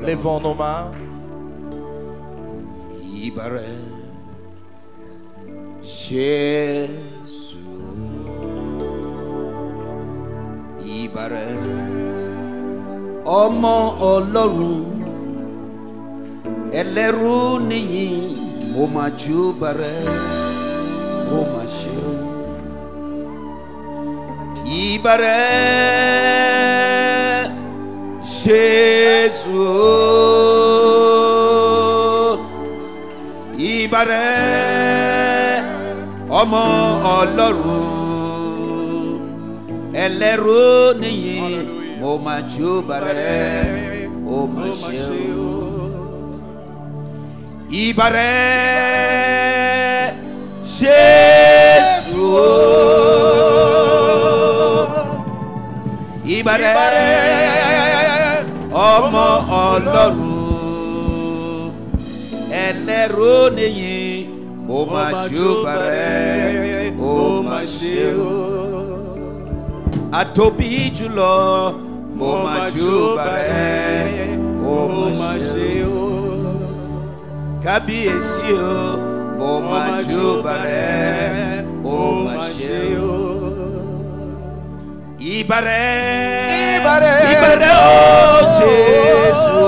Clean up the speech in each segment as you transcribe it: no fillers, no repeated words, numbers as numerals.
Lèvons nos mains. Ibare Jésus Ibare Ọmọ Ọlọ́run ẹlẹ́rú nìyí mo máa júbà rẹ mo máa ṣe o. Ibare Jésus Ibare ọmọ Ọlọ́run ẹlẹ́rú nìyí mo máa júbà rẹ mo máa ṣe o. Ibare Jésus Ibare ọmọ Ọlọ́run ẹlẹ́rú nìyí mo máa júbà rẹ mo máa ṣe o. Àtóbi jùlọ mo máa júbà rẹ mo máa ṣe o. Kábíyèsí o mo máa júbà rẹ mo máa ṣe o. Ibare Ibare o Jésù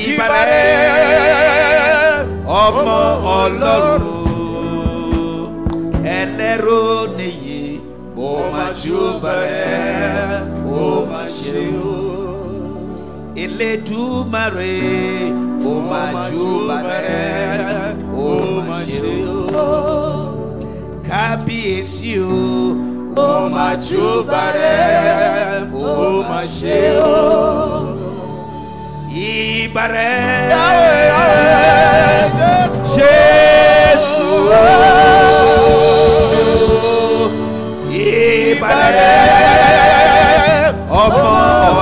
Ibare ọmọ Ọlọ́run ẹlẹ́rú nìyí mo máa júbà rẹ mo máa ṣe o. Elédùmarè mo máa júbà rẹ mo máa ṣe o. Kábíyèsí o mo máa júbà rẹ mo máa ṣe o. Ibare Jésus Ibare ọmọ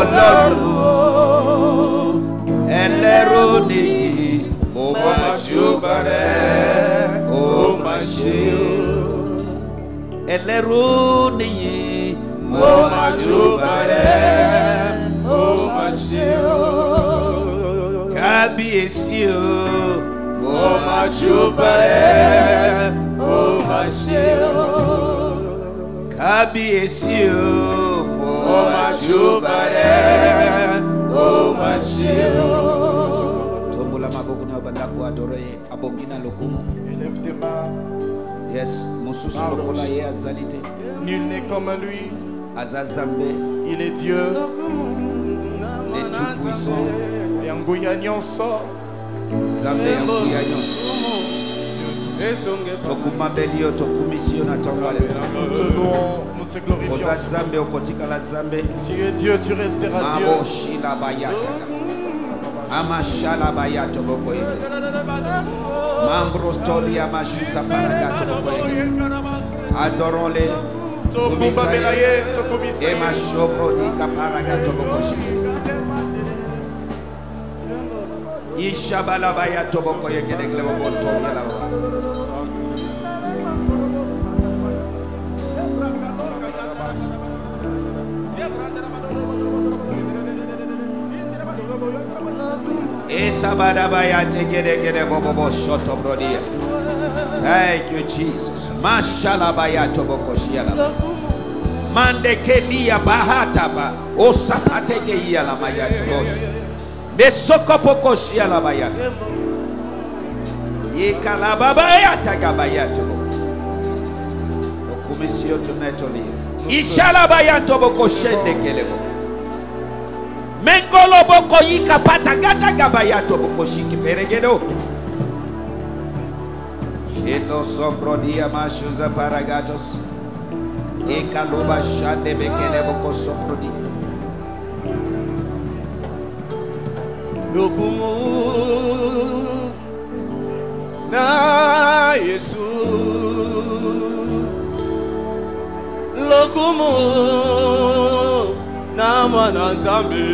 Ọlọ́run ẹlẹ́rú nìyí mo máa júbà rẹ mo máa ṣe o. Ẹlẹ́rú nìyí mo máa júbà rẹ mo máa ṣe o. Kábíyèsí o mo máa júbà rẹ mo máa ṣe o. Kábíyèsí o mo máa júbà rẹ mo máa ṣe o. Tombola maboko na bandako adore abongina lokumo. Élève tes mains. Yes, mususu lokola ye azalite. Nul n'est comme lui. Azazambe. Il est Dieu. Le tout puissant. Et Anguya Nyonso. Zambe Anguya Nyonso. Tokumabelio tokumisio na tongale. Nous te louons, nous te glorifions. Ozazambe okotika la zambe. Tu es Dieu, tu resteras Dieu. Mabo shila bayata. Amashala bayato bokoye. Mambros toli amashuza paragato bokoye. Adorons-les. Et ma chobro di caparagato bokoshi. Ishabala bayato bokoye gedegle bokoto yala. Thank you, Jesus. Mashalabayato bokoshiala. Mande kelia bahataba. Osapatege yala mayato bosh. Mesoko pokoshiala bayato. Yekalababaya gabayato. Okumisio tunetoli. Ishalabayato bokoshende kelego. Mengolo boko yika patagata gabayato boko shiki peregedo. Shendo sombro dia mashuza paragatos. Eka loba shande bekele boko sombro di. Lokumu na Yesu. Lokumu Namana Nzambe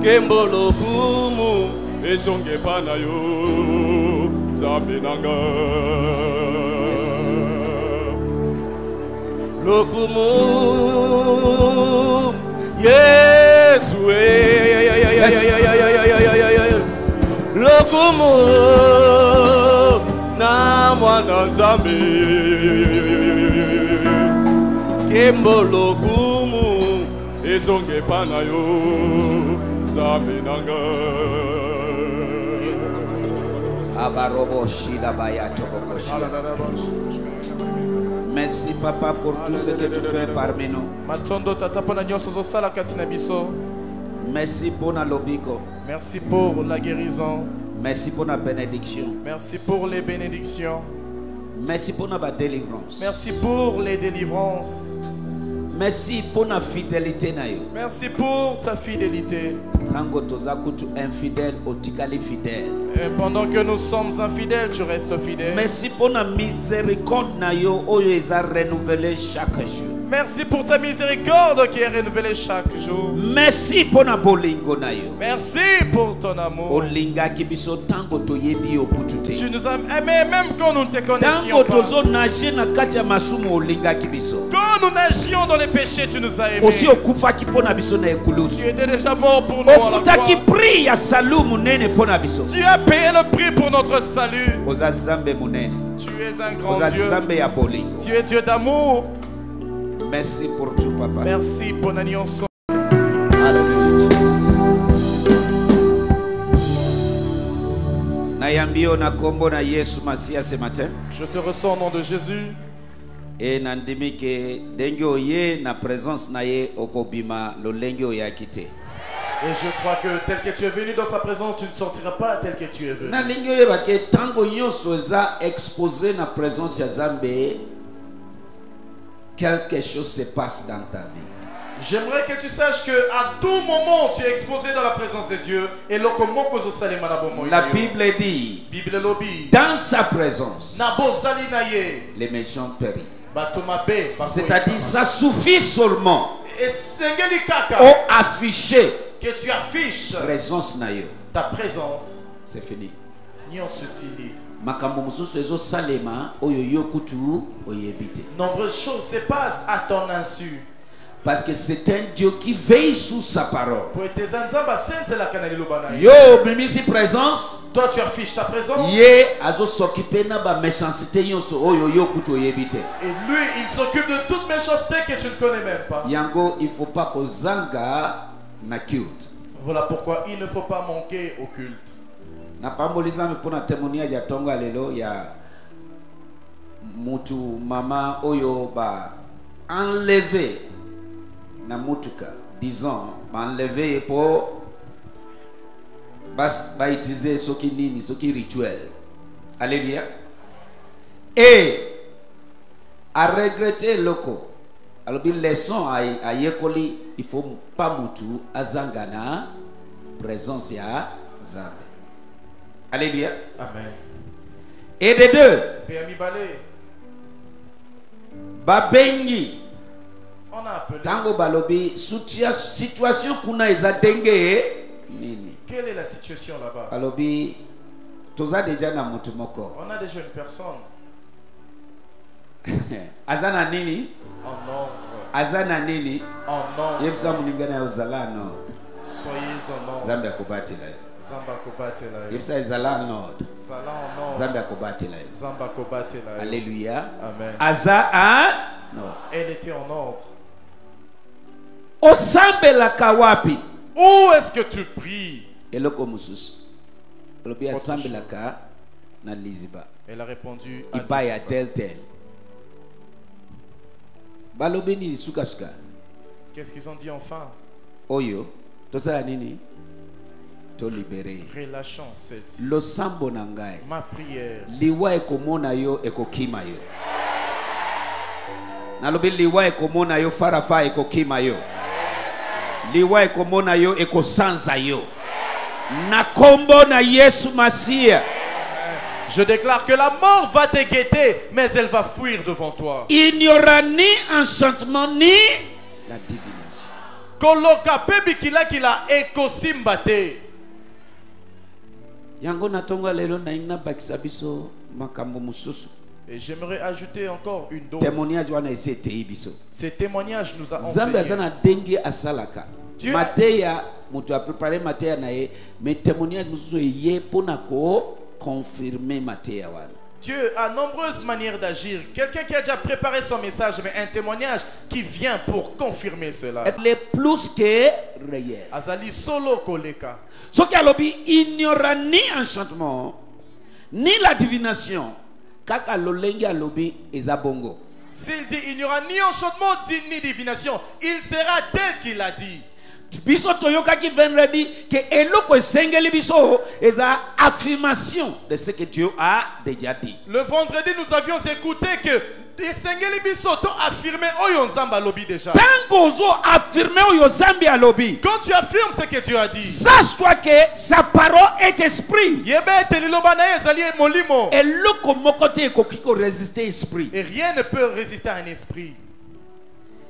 Kembo lokumu Esonge panayo Nzambe nanga lokumu Yesu lokumu na mwana Nzambe kembo lokumu ezonge pana yo Nzambe nanga Abarobo shida bayato bokoshi. Merci papa pour tout ce que tu fais parmi nous. Matondo tata pona nyonso zosala kati na biso. Merci pour la lobiko. Merci pour la guérison. Merci pour la bénédiction. Merci pour les bénédictions. Merci pour la délivrance. Merci pour les délivrances. Merci pour la fidélité na yo. Merci pour ta fidélité. Tango toza kutu infidèle otikali fidèle. Et pendant que nous sommes infidèles, tu restes fidèle. Merci pour la miséricorde na yo oyo eza renouvelée chaque jour. Merci pour ta miséricorde qui est renouvelée chaque jour. Merci pour la bolingo na yo. Merci pour ton amour. Olinga kibiso tango toyebi oputute. Tu nous as aimés même quand nous ne te connaissions Tango pas. tozo naje na kati ya masumu olinga kibiso. Quand nous nagions dans les péchés, tu nous as aimés. Osi okufaki pona biso na ekulusu. Tu étais déjà mort pour nous à la Ofutaki croix. prix ya salu munene pona biso. Tu as payé le prix pour notre salut. Oza zambe munene. Tu es un grand Oza Dieu. zambe ya bolingo. Tu es Dieu d'amour. Merci pour tout papa. Merci pour la nuance. Hallelujah, Jesus. Nayambio na kombo na Yesu Masia ce matin. Je te reçois au nom de Jésus. Et nandimi ke denge oye na présence na ye okobima lolenge oyakite. Et je crois que tel que tu es venu dans sa présence, tu ne sortiras pas tel que tu es venu. Na lenge oyeba ke tango nyonso eza exposé na présence ya Zambe, quelque chose se passe dans ta vie. J'aimerais que tu saches que à tout moment tu es exposé dans la présence de Dieu et La Bible dit, dans sa présence, les méchants périssent. C'est-à-dire, ça suffit seulement au afficher que tu affiches présence na yo. ta présence. C'est fini. Nombreuses choses se passent à ton insu. Parce que c'est un Dieu qui veille sous sa parole. Yo, mimisi présence. Toi tu affiches ta présence. Ye azo s'occuper na ba méchanceté yonso oyo yo kutu oyebite. Et lui, il s'occupe de toute méchanceté que tu ne connais même pas. Yango, il faut pas que zanga na culte. Voilà pourquoi il ne faut pas manquer au culte. Na pamboliza me pona témoignage ya tongo lelo ya mutu mama oyo ba enlevé na mutuka, disons, enlevé pour ba utiliser ce qui nini, ce qui rituel. Alléluia. Et à regretter loko. Alors bien leçon à yekoli, il faut pas mutu azangana présence ya Zambe. Alléluia. Amen. Et de deux, babengi on a appelé. tango balobi situation kuna eza denge nini. Quelle est la situation là-bas? Balobi toza deja na mutu moko. On a déjà une personne. Azana nini? En ordre. Azana nini? En ordre. Yebsa muningana ya zalano. Soyez en ordre. Zambe akobatela. Zamba kobatela. Yebsa zalano. Sala en ordre. Zambe akobatela. Zamba kobatela. Alléluia. Amen. Aza non. Elle était en ordre. Osambela kawapi. Où est-ce que tu pries? Eloko mususu. Olobi asambela ka na liziba. Elle a répondu. Ibaya tel tel. Balobi ni suka suka. Qu'est-ce qu'ils ont dit enfin? Oyo. Tosala nini? To libérer. Relâchons cette. Lo sambo na ngai. Ma prière. Liwa ekomona yo ekokima yo. Nalobi liwa ekomona yo farafa ekokima yo. Liwa ekomona yo ekosanza yo. Na kombo na Yesu Masia. Je déclare que la mort va te guetter, mais elle va fuir devant toi. Il n'y aura ni enchantement ni la divination. Koloka pebikila kila ekosimbate. Yango natonga lelo na ina bakisa biso makambo mususu. Et j'aimerais ajouter encore une dose. Témoignage wana ete ibiso. Ces témoignages nous a Zambe enseigné. azana dengue asalaka. Dieu- Mateya mutu a préparé Mateya na ye, mais témoignage mususu ye pona ko confirmer Mateya wana. Dieu a nombreuses manières d'agir. Quelqu'un qui a déjà préparé son message, mais un témoignage qui vient pour confirmer cela. Elle est plus que réel. Azali solo koleka. Ce qui a lobby, il n'y aura ni enchantement, ni la divination. Kaka lolengi a lobby ezabongo. S'il dit il n'y aura ni enchantement ni divination, il sera tel qu'il a dit. Biso toyoka ki vendredi que eloko esengeli biso eza affirmation de ce que Dieu a déjà dit. Le vendredi, nous avions écouté que Esengeli Bisoto affirmait Oyo Nzamba lobi déjà. Tango ozo affirmer oyo zambi a lobby. Quand tu affirmes ce que Dieu a dit, Sache-toi que sa parole est esprit. Yebe Teliloba na ye ezali molimo. Eloko mokote ekoki ko résister esprit. Et rien ne peut résister à un esprit.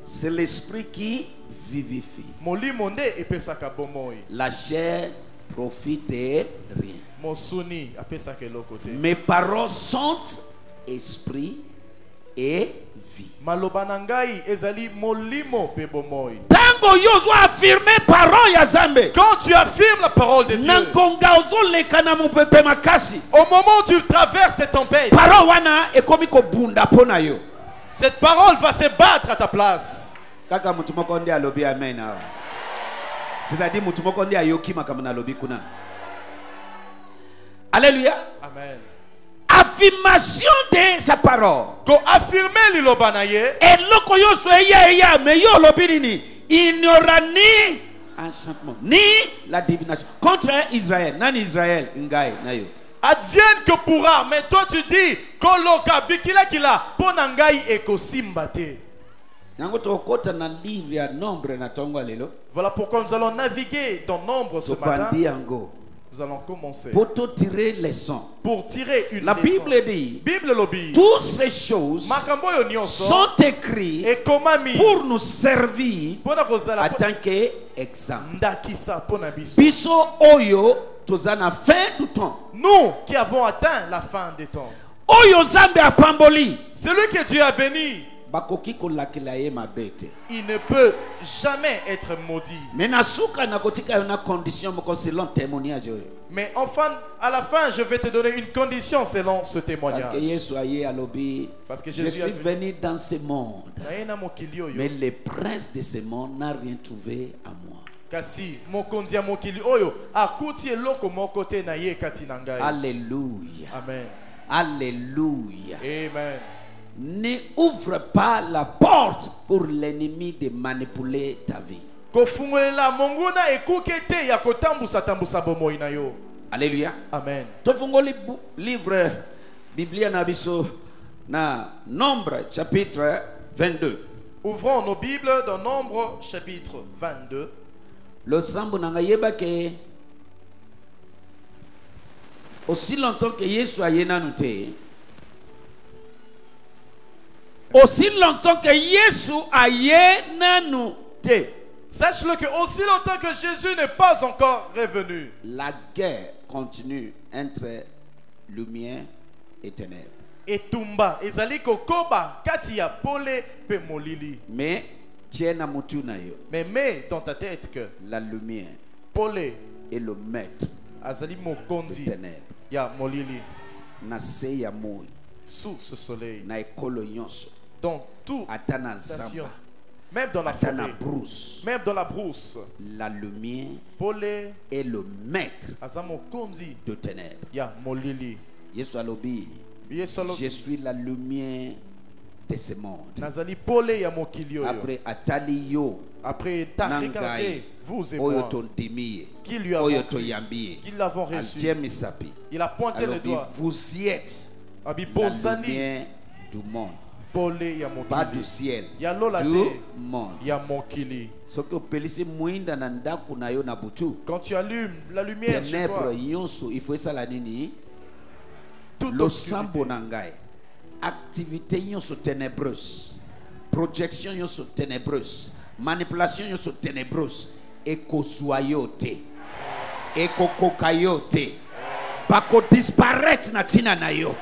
C'est l'esprit qui vivifie. Molimo nde epesaka bomoi. La chair profite rien. Mosuni apesaka eloko te. Mes paroles sont esprit et vie. Maloba na ngai ezali molimo pe bomoi. Tango yozo affirmer parole ya Zambe. Quand tu affirmes la parole de Dieu, Nankonga ozo lekana mo pepe makasi. au moment où tu traverses tes tempêtes, Parole wana ekomi ko bunda pona yo. cette parole va se battre à ta place. Kaka mutu moko ndi alobi amen awa. C'est-à-dire mutu moko ndi ayoki makambo na lobi kuna. Alléluia. Amen. Affirmation de sa parole. Ko affirmer liloba na ye, Eloko yo so eya mais yo lobi nini? Il n'y aura ni enchantement ni la divination contre Israël. Nani Israël ngai na yo. advienne que pourra. Mais toi tu dis koloka bikila kila pona ngai ekosimba te. Nango tokota na livre ya nombre na tongo lelo. Voilà pourquoi nous allons naviguer dans Nombre ce matin. Tokandi yango. Nous allons commencer Pour te tirer leçon. pour tirer une La leçon. Bible dit Bible lobby. toutes ces choses Makambo yo nyonso sont écrites et komami pour nous servir pona kozala en tant qu'exemple. ndakisa pona biso. Biso oyo tozana fin du temps. Nous qui avons atteint la fin des temps. Oyo Zambe apamboli. Celui que Dieu a béni, Bakoki kolakela ye mabete. il ne peut jamais être maudit. Mais nasuka nakotika na condition moko selon témoignage oyo. Mais enfin, à la fin, je vais te donner une condition selon ce Parce témoignage. que Yesu aye alobi. Parce que Je Jésus a suis venu dans ce monde. Naena mokili oyo. Mais le prince de ce monde n'a rien trouvé à moi. Kasi mokonzi ya mokili oyo akuti eloko moko te na ye kati na ngai. Alléluia. Amen. Alléluia. Amen. Ne ouvre pas la porte pour l'ennemi de manipuler ta vie. Kofungolela monguna ekuke te ya kotambusa tambusa bomoi na yo. Alléluia. Amen. Tofungoli livre Biblia na biso na Nombre chapitre 22. Ouvrons nos Bibles dans Nombre chapitre 22. Le sambo nanga yeba ke aussi longtemps que Yesu ayena nute. Aussi longtemps que Yesu ayena nute. Sache-le que aussi longtemps que Jésus n'est pas encore revenu, La guerre continue entre lumière et ténèbres. et tumba ezali kokoba kati ya pole pe molili. Mais tiens mutu na yo. Mais mets dans ta tête que La lumière pole est le maître azali des mokonzi ténèbres. ya molili Na se ya moi sous ce soleil. na ekolo nyonso. Donc tout Ata na station, zamba, même dans la ata na forêt, brousse. même dans la brousse, La lumière pole est le maître aza mokonzi de ténèbres. ya molili. Yesu alobi, Yesu alo- je suis la lumière de ce monde. nazali pole ya mokili oyo. Après atali yo Après t'as Nangai, regardé vous et oyo moi tondimi qui lui avons oyo cru, toyambi qui l'avons reçu. antie misapi. Il a pointé le Alobi, doigt. vous y êtes Abi la bozali lumière du monde, pole ya pas du mokili. ciel, Ya lola du te monde. ya mokili. Soki opelisi mwinda na ndako na yo na butu, Quand tu allumes la lumière chez ténèbres toi, nyonso il faut esala nini? toute Losambo obscurité, na ngai, activité nyonso ténébreuse, projection nyonso ténébreuse, manipulation nyonso ténébreuse, ekozwa yo te, ekokoka yo te, bako disparaître na tina na yo.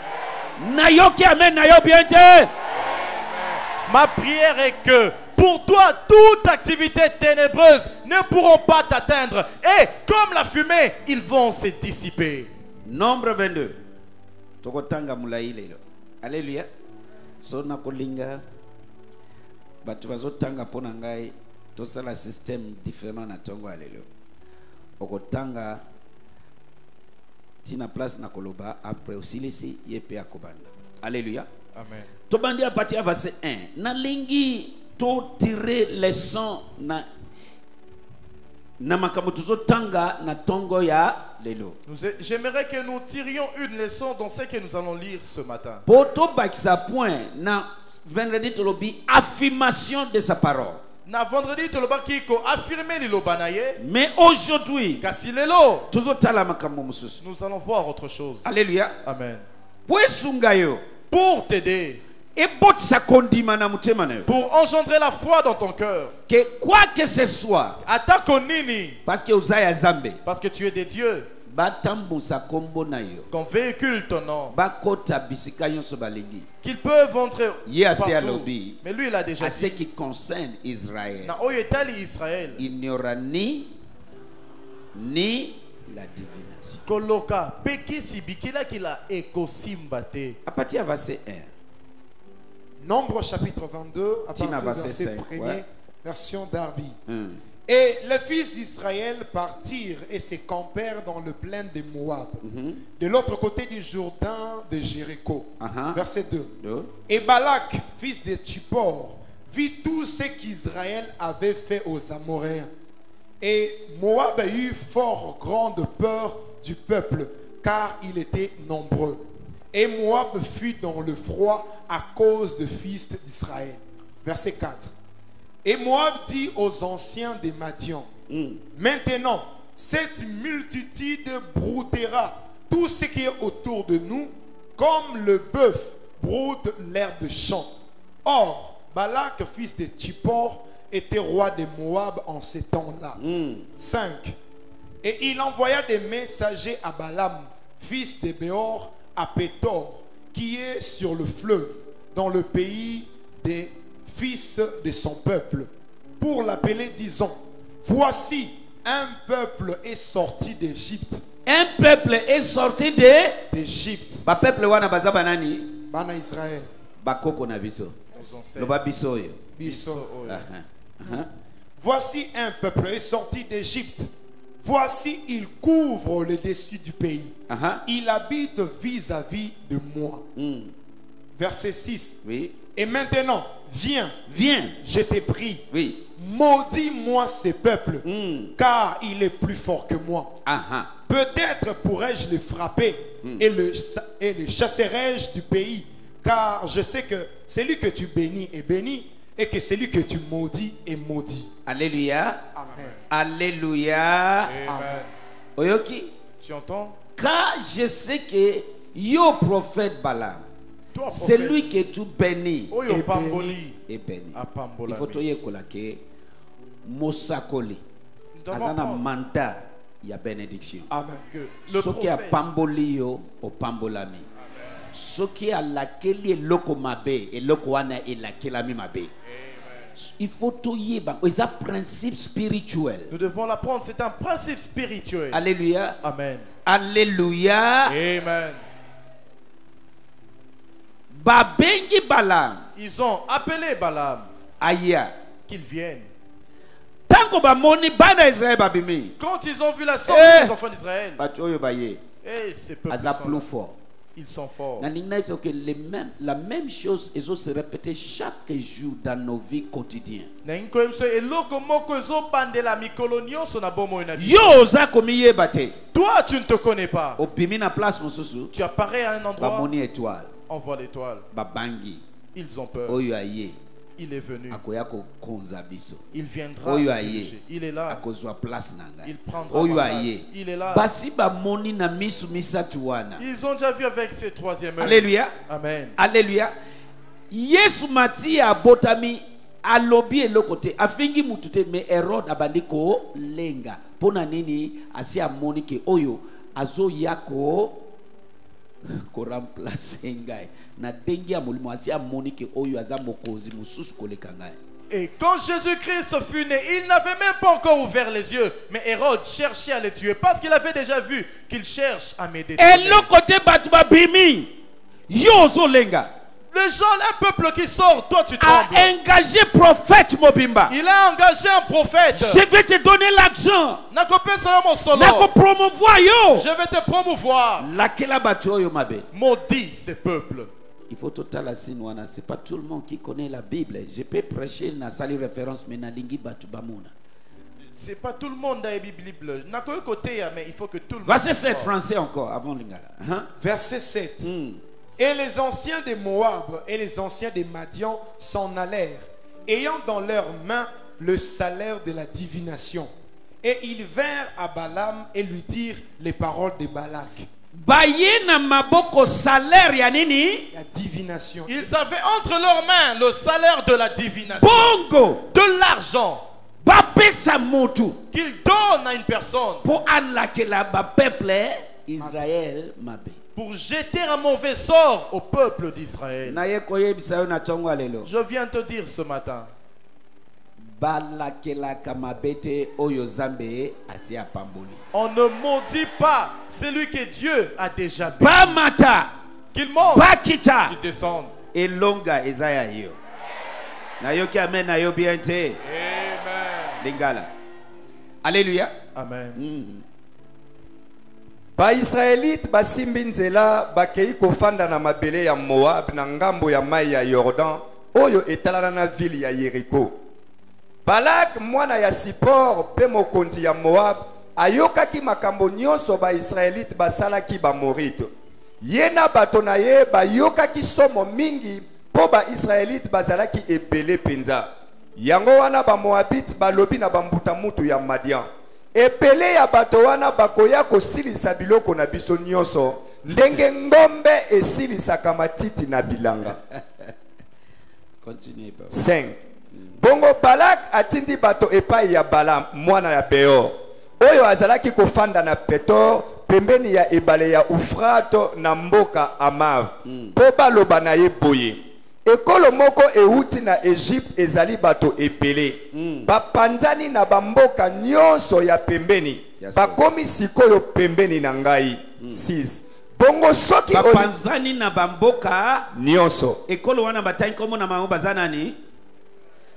Nayoki amen nayo bien te. Ma prière est que pour toi, toute activité ténébreuse ne pourront pas t'atteindre. Et comme la fumée, ils vont se dissiper. Nombre 22. Tokotanga mulai lelo. Alléluia. So nakolinga batu bazotanga pona ngai tosala système différent na tongo alelo. Okotanga tina place na koloba après osilisi yepe akobanda. Alléluia. Amen. Tobandi à partir du verset 1. Nalingi to tirer leçon na makambo tanga na tongo ya lelo. J'aimerais que nous tirions une leçon dans ce que nous allons lire ce matin. Poto bakisa point na vendredi tolobi affirmation de sa parole. Na vendredi toloba kiko affirmer lilobanaye. Mais aujourd'hui, Kasi lelo, tozotala makambo mususu. nous allons voir autre chose. Alléluia. Amen. Wesungayo Pour t'aider, et bot sa kondima na mutema na yo. pour engendrer la foi dans ton cœur. Que quoi que ce soit, Atako nini, parce que uzaya zambe, parce que tu es des dieux, batambu sa kombo na yo. qu'on véhicule ton nom, Bakota bisika nyonso balingi. qu'ils peuvent entrer Ye ase partout. alobi. Mais lui, il a déjà À ce dit. qui concerne Israël, Na oyo etali Israël, il n'y aura ni la divination. koloka pekisi bikila kila ekosimbate. À partir du verset 1. Nombre chapitre 22, à Tina, partir du verset verset 5, 1er, ouais. version Darby. Hum. Et les fils d'Israël partirent et se campèrent dans le plain de Moab, de l'autre côté du Jourdain de Jéricho. Uh-huh. Verset 2. Deux. Et Balak, fils de Tchippor, vit tout ce qu'Israël avait fait aux Amoréens. Et Moab a eu fort grande peur du peuple, car il était nombreux. Et Moab fut dans le froid à cause des fils d'Israël. Verset 4. Et Moab dit aux anciens des Madian, maintenant, cette multitude broutera tout ce qui est autour de nous, comme le bœuf broude l'herbe de champ. Or, Balak, fils de Tchippor, était roi de Moab en ces temps-là. 5. Et il envoya des messagers à Balaam, fils de Béor, à Pétor, qui est sur le fleuve, dans le pays des fils de son peuple, pour l'appeler, disant, voici un peuple est sorti d'Égypte. Un peuple est sorti D'Égypte. ba peuple wana baza banani Bana Israël. bakoko na biso. Les ancêtres. Loba biso yo. Biso. Uh-huh. Voici un peuple est sorti d'Égypte. Voici, il couvre le dessus du pays. Uh-huh. Il habite vis-à-vis de moi. Verset 6. Oui. Et maintenant, viens, Viens. je t'ai pris. Oui. Maudis-moi ce peuple, car il est plus fort que moi. Uh-huh. Peut-être pourrais-je le frapper et le chasserai-je du pays, car je sais que celui que tu bénis est béni et que celui que tu maudis est maudit. Alléluia. Amen. Alléluia. Amen. Oyoki. Tu entends? Car je sais que yo prophète Balaam, Toi, c'est prophète, lui que tu bénis oyo Et pamboli. et béni. Apambola. Il faut toyer que Mosakoli. Nous devons Azana apprendre mandat ya bénédiction. Amen. que le Soki a prophète, pamboli yo o pambolami. Soki a lakeli eloko mabe eloko wana elakelami mabe. Il faut toyer ba c'est un principe spirituel. nous devons l'apprendre. C'est un principe spirituel. Alléluia. Amen. Alléluia. Amen. Babengi Balaam Ils ont appelé Balaam aya. qu'il vienne. Tango ba moni bana Israël babimi. Quand ils ont vu la sortie Eh. des enfants d'Israël, Batu oyo baye. et ces peuples Aza sont plus là. fort. Ils sont forts. Que la même chose se répéter chaque jour dans nos vies quotidiennes. Nengo emso eloko moko ezobandela mikolo nyonso na bomoi na biso. Yo oza komi bate. Toi, tu ne te connais pas. Obimi na place mosusu. Tu apparais à un Ba endroit, moni étoile. on voit l'étoile. Ba bangi. Ils ont peur. Oyo aye. Il est venu. Akoya ko konza biso. Il viendra. Oyo nous aye. diriger. Il est là. Akozwa place nanga. Il prendra Oyo ma place. aye. Il est là. Basi ba moni na misu misatu wana. Ils ont déjà vu avec ces troisième œil. Alléluia. Amen. Alléluia. Yesu mati ya botami alobi eloko te afingi mutu te me Herode abandi ko lenga pona nini asi amoni ke oyo azo yako ko remplacer ngai na dengi ya molimo asia monike oyo aza mokozi mususu koleka ngai. Et quand Jésus-Christ fut né, il n'avait même pas encore ouvert les yeux. Mais Hérode cherchait à le tuer parce qu'il avait déjà vu qu'il cherche à m'aider. Et le côté batba bimi yozo lenga. Les gens, un peuple qui sort, toi tu trembles. A engagé prophète Mobimba. Il a engagé un prophète. Je vais te donner l'argent. Nako promouvoir yo. Je vais te promouvoir. Lakela bato yo mabe. Maudit ces peuples. Il faut total asinwana, c'est pas tout le monde qui connaît la Bible. Je peux prêcher na sali référence mais na lingi batu bamuna. C'est pas tout le monde dans la Bible. Nako côté mais il faut que tout le monde. Verset 7 français encore avant lingala. Hein? Verset 7. Et les anciens des Moab et les anciens des Madian s'en allèrent, ayant dans leurs mains le salaire de la divination. Et ils vinrent à Balaam et lui dirent les paroles de Balak. Bayena maboko salaire ya nini? La divination. Ils avaient entre leurs mains le salaire de la divination. Bongo. De l'argent. Bapesa motu. Qu'ils donnent à une personne. Pour alakela ba peuple Israël mabe. Pour jeter un mauvais sort au peuple d'Israël. Je viens te dire ce matin. On ne maudit pas celui que Dieu a déjà béni. Qu'il monte, qu'il descende. Amen. Alléluia. Amen. Ba Israélite basimbi nzela bakei kofanda na mabele ya Moab na ngambo ya mai ya Jordan oyo etalana na ville ya Yeriko. Balak mwana ya Sipor pe mokonzi ya Moab ayokaki makambo nyonso ba Israélite basalaki ba Morite. Yena bato na ye bayokaki somo mingi po ba Israélite bazalaki ebele penza. Yango wana ba Moabite balobi na bambuta mutu ya Madian. Epele ya bato wana bakoya kosilisa biloko na biso nyonso ndenge ngombe esilisaka matiti na bilanga. Continue. 5. Bongo Balak atindi bato epai ya Balaam mwana ya Beor oyo azalaki kofanda na Petor pembeni ya ebale ya Ufrato na mboka Amav po baloba na ye boye. Ekolo moko euti na Egypte ezali bato epele. Bapanzani na bamboka nyonso ya pembeni. Bakomi sikoyo pembeni na ngai. 6. Bongo soki bapanzani na bamboka nyonso. Ekolo wana batai komo na mamu bazanani.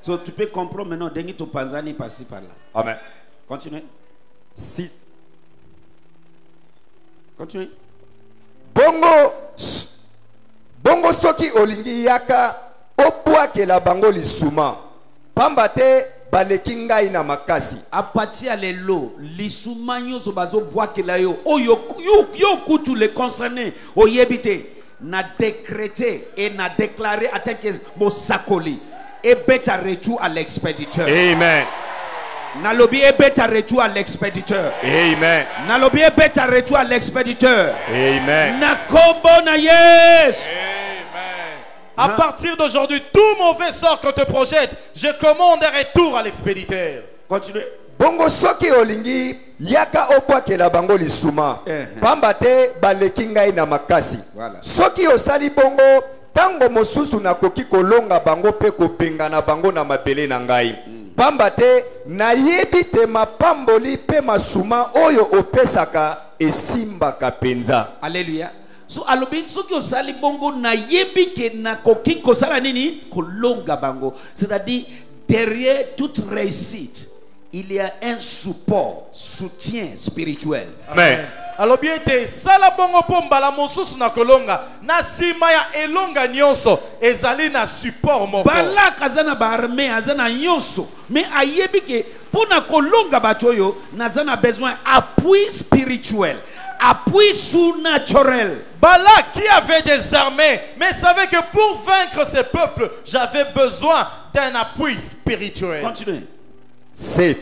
So tu peux comprendre maintenant dengi to panzani par-ci par-là. Amen. Continue. 6. Continue. Bongo soki olingi yaka obwakela bango lisuma pamba te baleki ngai na makasi. Apati alelo lisuma nyonso bazo bwakela yo oyo yo kutu les concernés oyebite na décréter et na déclarer à tel que mosakoli et beta retour à l'expéditeur. Amen. Nalobi et beta retour à l'expéditeur. Amen. Nalobi et beta retour à l'expéditeur. Amen. Na kombo na yes. À partir d'aujourd'hui, tout mauvais sort qu'on te projette, je commande un retour à l'expéditeur. Continuez. Bongo soki olingi yaka obwakela bango lisuma pamba te baleki ngai na makasi. Voilà. Soki osali bongo tango mosusu nakoki kolonga bango pe kopengana bango na mabele na ngai. Pamba te nayebi te mapamboli pe masuma oyo opesaka esimbaka penza. Alléluia. So alobi soki osali bongo na yebi ke na koki kosala nini kolonga bango. C'est-à-dire derrière toute réussite il y a un support, soutien spirituel. Amen. Alors bien été sala bongo pomba la mosusu na kolonga na sima ya elonga nyonso ezali na support moko. Balak azana ba armée azana nyonso mais ayebi ke pona kolonga batoyo nazana besoin appui spirituel, appui surnaturel. Balak qui avait des armées mais savait que pour vaincre ces peuples j'avais besoin d'un appui spirituel. Continuez. 7.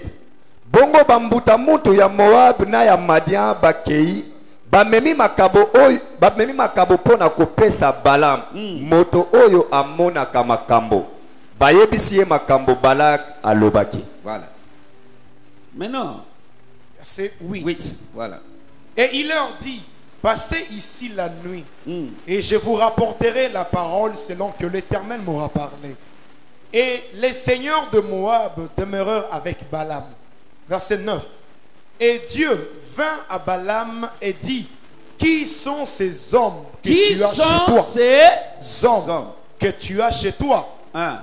Bongo bambuta mutu ya Moab na ya Madian bakei bamemi makabo pona kopesa Balaam moto oyo amonaka makambo bayebisi ye makambo Balak alobaki. Voilà. Maintenant Verset 8. 8. Voilà. Et il leur dit, passez ici la nuit, et je vous rapporterai la parole selon que l'Éternel m'aura parlé. Et les seigneurs de Moab demeurèrent avec Balaam. Verset 9. Et Dieu vint à Balaam et dit, qui sont ces hommes que Qui tu as chez sont toi? ces Hommes que tu as chez toi. 1,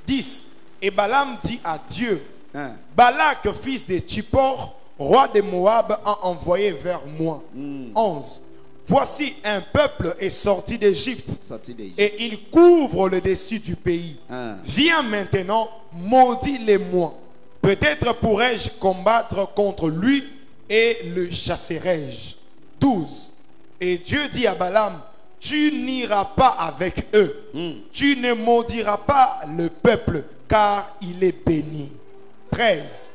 10. Et Balaam dit à Dieu, 1. Balak, fils de Tchippor, roi de Moab, a envoyé vers moi. 11. Voici un peuple est sorti d'Égypte Sorti d'Égypte. et il couvre le dessus du pays. Viens maintenant, maudis-les-moi. Peut-être pourrais-je combattre contre lui et le chasserai-je. 12. Et Dieu dit à Balaam, tu n'iras pas avec eux. Tu ne maudiras pas le peuple, car il est béni. 13.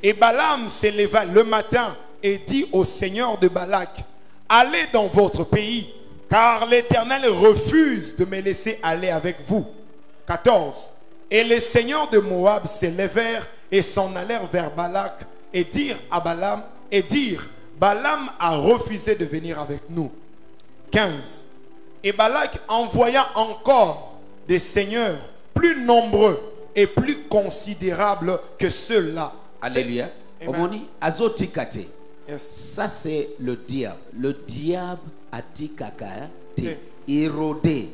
Et Balaam s'éleva le matin et dit au seigneur de Balak, allez dans votre pays, car l'Éternel refuse de me laisser aller avec vous. 14. Et les seigneurs de Moab s'élevèrent et s'en allèrent vers Balak et dirent à Balaam, Balaam a refusé de venir avec nous. 15. Et Balak envoya encore des seigneurs plus nombreux et plus considérables que ceux-là. Alléluia. Amen. Omoni, azotikate. Yes. Ça c'est le diable. Le diable a dit caca, C'est- érodé.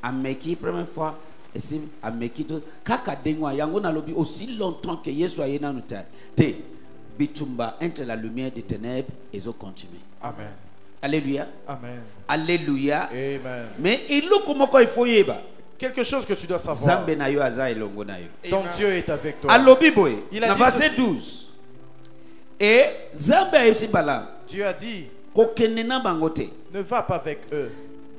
Ameki première fois, et si ameki tout, kaka dengwa yango na lobi aussi longtemps que Yesu a yena nuta. Te bitumba entre la lumière des ténèbres et zo continuer. Amen. Alléluia. Amen. Alléluia. Amen. Mais il look comment il faut yeba. Quelque chose que tu dois savoir. Zambe na yo aza elongo na yo. Ton Amen. Dieu est avec toi. Alobi boy. Il a Na dit verset ceci. 12. Et Zambe a aussi Balaam. Dieu a dit, Kokene na bango te. ne va pas avec eux.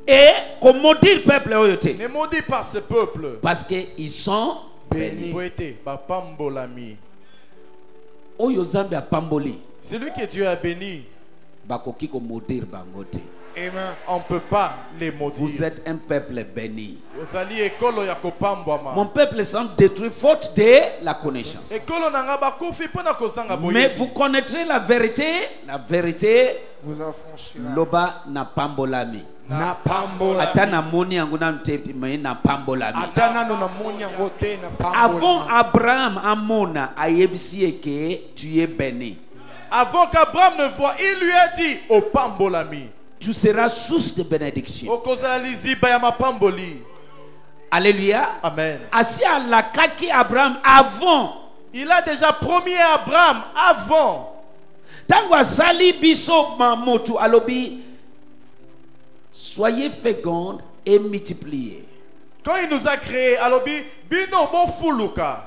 Et comme maudit le peuple oyote. Ne maudis pas ce peuple. Parce qu'ils sont bénis. Boété, Bapambolami. Oyo Zambe a pamboli. Celui que Dieu a béni, Bakoki ko maudire bango te. Amen. on ne peut pas les maudire. Vous êtes un peuple béni. Ozali ekolo ya kopambwama. Mon peuple semble détruit faute de la connaissance. Ekolo nanga bakufi mpona kozanga Mais boyebi. vous connaîtrez la vérité, Vous affranchira. loba na pambolami. Na pambola. Ata na moni yango na mtepi mais na pambolami. Atana no na moni yango te na pambola. Avant Abraham amona ayebisi eke tu es béni. Avant qu'Abraham ne voie, il lui a dit au pambolami. Tu seras source de bénédiction. Okozala liziba ya mapamboli. Alléluia. Amen. Asi alakaki Abraham avant. Il a déjà promis à Abraham avant. Tango asali biso mamotu alobi. Soyez fécondes et multipliez. Quand il nous a créés, alobi bino bo fuluka,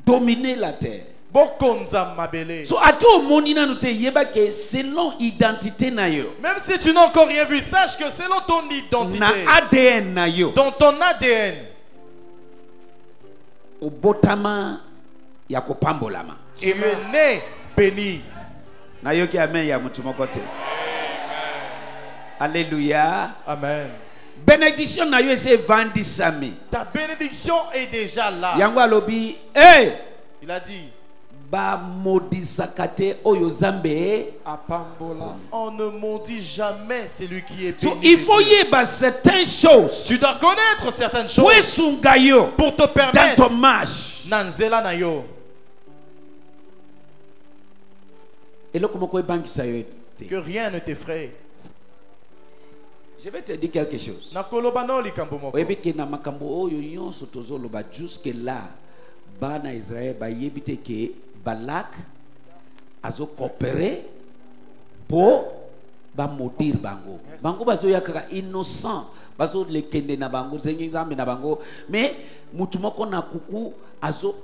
Dominez la terre. bo konza mabele. So ato moni nanu te yeba ke selon identité na yo. Même si tu n'as encore rien vu, sache que selon ton identité, Na ADN na yo. dans ton ADN, Obotama ya kopambolama. tu es né béni. Na yo ki amen ya mutu moko te. Alléluia. Amen. Bénédiction na yo ese vandisami. Ta bénédiction est déjà là. Yango alobi, hey, Il a dit, ba modisakate oyo zambe. A pambola. on ne maudit jamais celui qui est So béni. il de faut Dieu. yeba certaines choses. Tu dois connaître certaines Pour choses sungayo pour te dans permettre ton marche. nanzela na yo. Eloko moko ebangisa yo te. Que rien ne t'effraie. Je vais te dire quelque chose. Nakoloba no likambo moko. Oyebi ke na makambo oyo nyonso tozoloba jusque là bana Israël bayebi te ke Balak azo coopérer pour ba maudire bango. Bango bazo yakaka innocent, bazo lekende na bango, zengi nzambe na bango, mais mutu moko na kuku azo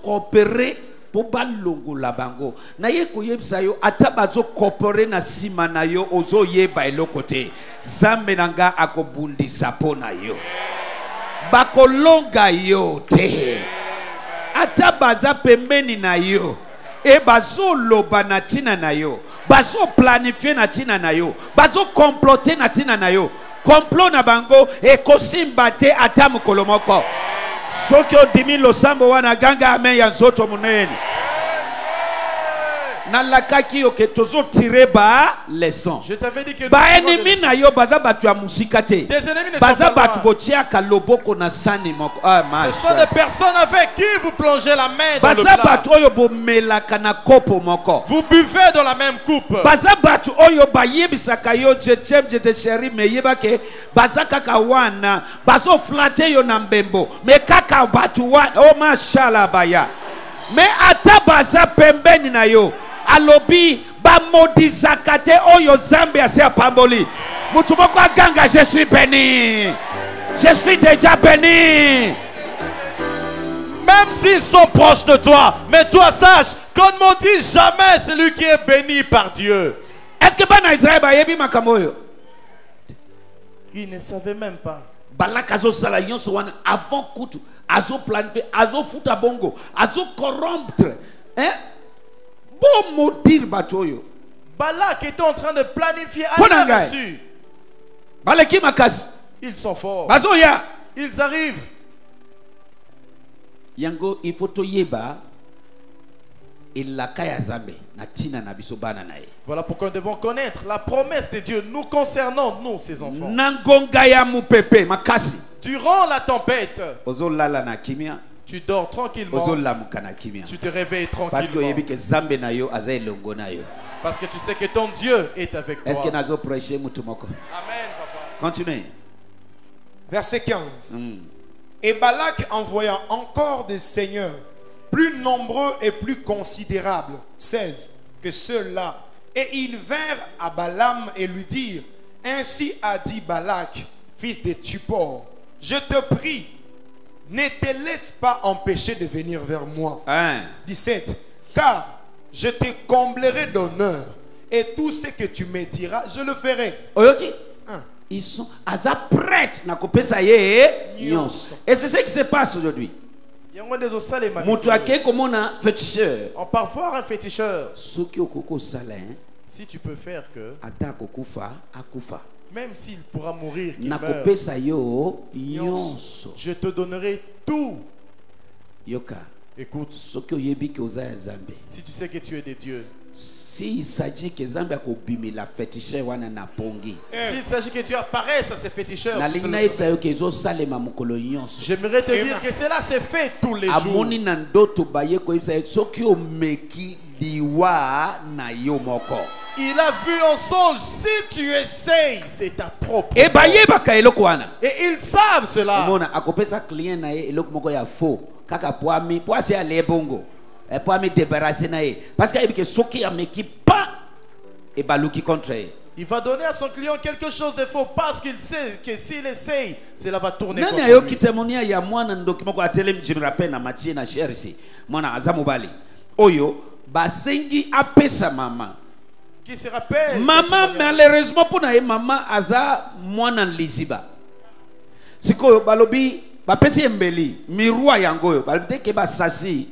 coopérer pour balongola bango. Na ye koyebisa yo ata bazo coopérer na sima na yo ozo yeba eloko te. Zambe nanga akobundisa pona yo. Bakolonga yo te. Ata baza pembeni na yo. E bazo loba na tina na yo. Bazo planifier na tina na yo. Bazo comploter na tina na yo. Complot na bango e kosimba te ata mukolo moko. Soki odimi losambo wana ganga amen ya nzoto munene. nalakaki yo ke tozo tirer ba leçon. Je t'avais dit que Ba ennemi na yo baza batu ya musika te. tes ennemis ne Baza sont pas batu loin. botiaka loboko na sani moko. Ah Ce sont des personnes avec qui vous plongez la main dans le baza plat. batu oyo bomelaka na kopo moko. Vous buvez dans la même coupe. Baza batu oyo bayebisaka yo je t'aime je te chéris mais yebake baza kaka wana bazo flatter yo na mbembo mais kaka batu wana oh mashallah baya mais ata baza pembeni na yo alobi ba modisaka te oyo Zambe ase apamboli mutu moko aganga je suis béni, je suis déjà béni. Même s'ils sont proches de toi, mais toi sache qu'on ne maudit jamais celui qui est béni par Dieu. Est-ce que bana Israël bayebi makambo yo? Ils ne savaient même pas. Balak azo sala nyonso wana avant kutu azo planifier azo futa bongo azo corrompre hein bon maudire batoyo Balak était en train de planifier à Ponangai. là-dessus. baleki makasi Ils sont forts. bazo ya Ils arrivent. yango il faut toyeba elaka ya Zambe na tina na biso bana na ye Voilà pourquoi nous devons connaître la promesse de Dieu nous concernant, nous, ses enfants. na ngonga ya mupepe makasi Durant la tempête, ozolala na kimia tu dors tranquillement. ozolamuka na kimia Tu te réveilles parce que tranquillement. oyebi ke Zambe na yo aza elongo na yo. Parce que tu sais que ton Dieu est avec toi. Est-ce que nazo prêcher mutu moko? Amen, papa. Continuez. Verset 15. Et Balak envoya encore des seigneurs plus nombreux et plus considérables, 16, que ceux-là. Et ils vinrent à Balaam et lui dirent, ainsi a dit Balak, fils de Tzippor, je te prie, ne te laisse pas empêcher de venir vers moi. 17. Car je te comblerai d'honneur, et tout ce que tu me diras, je le ferai. Oyoki? Un. Ils sont aza prêts na kopesa ye nyonso. Et c'est ce qui se passe aujourd'hui. Mutu ake komona féticheur. On part voir un féticheur. Soki okoko sala Si tu peux faire que, ata kokufa akufa. même s'il pourra mourir, qu'il Na meurt, kopesa yo nyonso. je te donnerai tout. Yoka. Écoute, Soki oyebi ke oza ya Zambe. si tu sais que tu es de Dieu, Si il s'agit que Zambe akobimela féticheur wana na pongi. s'il s'agit que tu apparaisses à ces féticheurs, Na sur ce lingna chemin, yebisa yo ke ezo salema mokolo nyonso. j'aimerais te dire que cela s'est fait tous les jours. Amoni na ndoto baye koyebisa yo soki omeki liwa na yo moko. Il a vu en songe, si tu essayes, c'est ta propre. E bayebaka eloko wana. Et ils savent cela. Omona akopesa client na ye eloko moko ya faux. Kaka poami poasi ale bongo. E poami débarrasser na ye. Parce que ayebike soki ameki pas e baluki contre ye. Il va donner à son client quelque chose de faux parce qu'il sait que s'il essaye, cela va tourner Nani contre ayo lui. kitemonia ya mwana ndoki moko atelem jimrape na matie na sherisi. Mwana azamubali. Oyo basengi apesa mama. Qui se rappelle? Maman malheureusement pour na ye mama aza mwana liziba. Sikoyo balobi bapesi embeli miroir yango yo balobi deke basasi